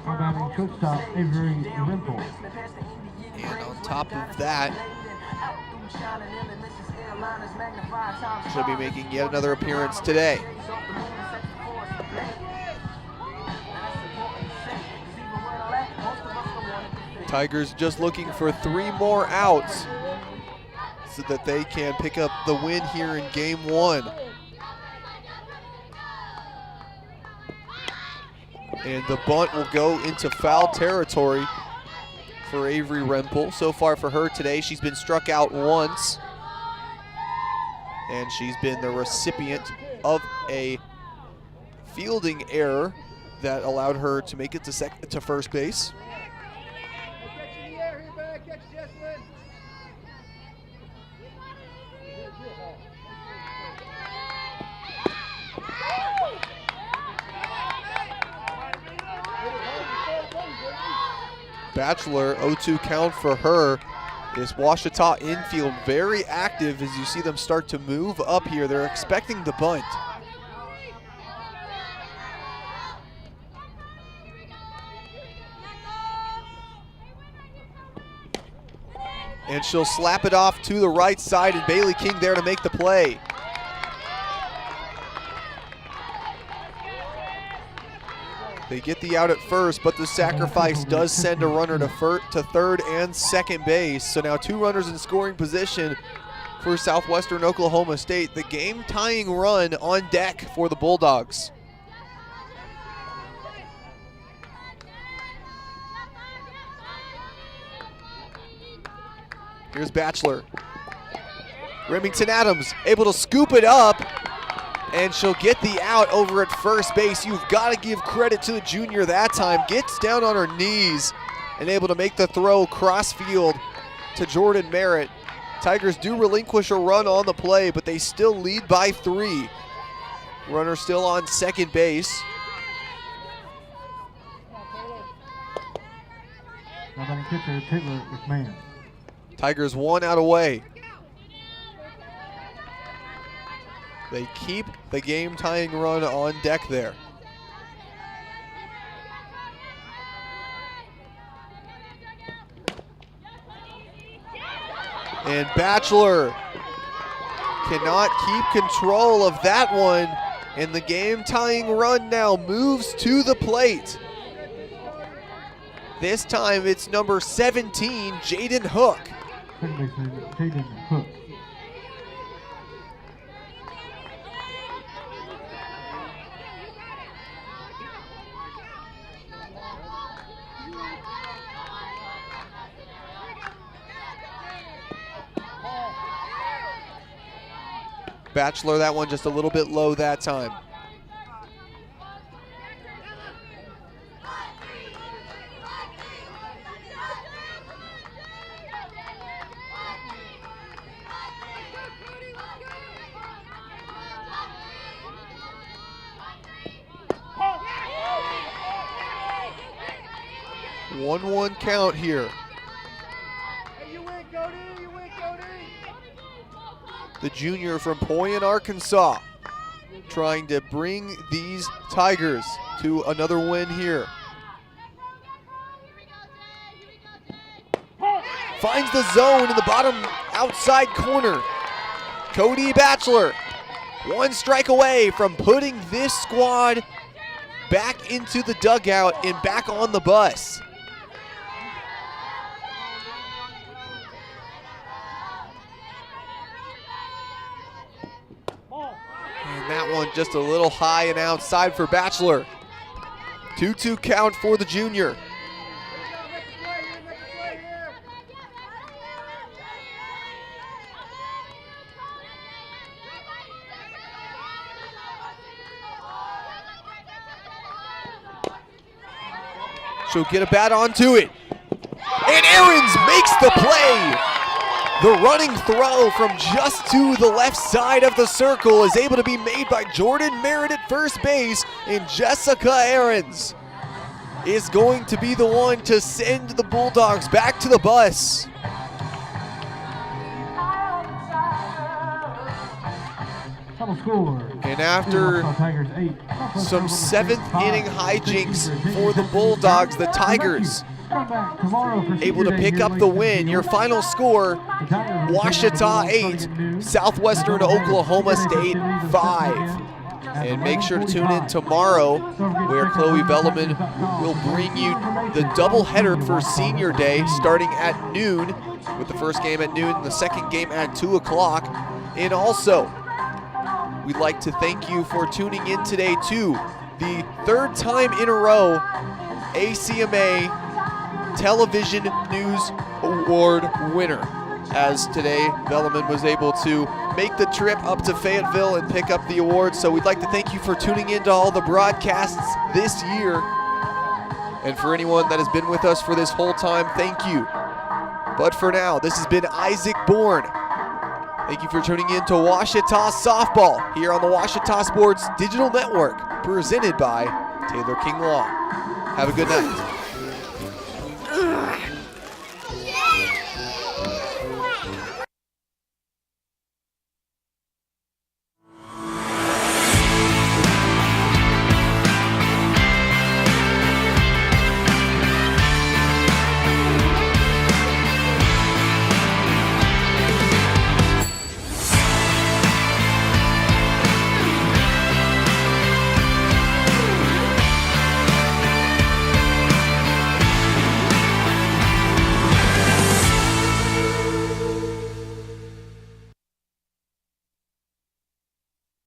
Batting shortstop, Avery Rimple. And on top of that, she'll be making yet another appearance today. Tigers just looking for 3 more outs so that they can pick up the win here in game 1. And the bunt will go into foul territory for Avery Rempel. So far for her today, she's been struck out once, and she's been the recipient of a fielding error that allowed her to make it to first base. Bachelor, 0-2 count for her. This Ouachita infield very active as you see them start to move up here. They're expecting the bunt. And she'll slap it off to the right side, and Bailey King there to make the play. They get the out at first, but the sacrifice does send a runner to third and second base. So now 2 runners in scoring position for Southwestern Oklahoma State. The game-tying run on deck for the Bulldogs. Here's Bachelor. Remington Adams able to scoop it up, and she'll get the out over at first base. You've got to give credit to the junior that time. Gets down on her knees and able to make the throw cross field to Jordan Merritt. Tigers do relinquish a run on the play, but they still lead by 3. Runner still on second base. Pitcher Taylor McMahon. Tigers 1 out away. They keep the game-tying run on deck there. And Bachelor cannot keep control of that one, and the game-tying run now moves to the plate. This time it's number 17, Jaden Hook. Jaden Hook. Bachelor, that one just a little bit low that time. One count here. The junior from Poyen, Arkansas, trying to bring these Tigers to another win here. Finds the zone in the bottom outside corner. Cody Bachelor, 1 strike away from putting this squad back into the dugout and back on the bus. And that one just a little high and outside for Bachelor. 2-2 count for the junior. She'll get a bat onto it. And Aarons makes the play. The running throw from just to the left side of the circle is able to be made by Jordan Merritt at first base, and Jessica Aarons is going to be the one to send the Bulldogs back to the bus. And after some 7th inning hijinks for the Bulldogs, the Tigers able to pick up the win. Your final score, Ouachita 8, Southwestern Oklahoma State 5. And make sure to tune in tomorrow where Chloe Velleman will bring you the doubleheader for Senior Day starting at noon, with the first game at noon and the second game at 2 o'clock. And also, we'd like to thank you for tuning in today to the 3rd time in a row ACMA Television News Award winner. as today Velleman was able to make the trip up to Fayetteville and pick up the award. So we'd like to thank you for tuning in to all the broadcasts this year. And for anyone that has been with us for this whole time, thank you. But for now, this has been Isaac Bourne. Thank you for tuning in to Ouachita Softball here on the Ouachita Sports Digital Network, presented by Taylor King Law. Have a good night.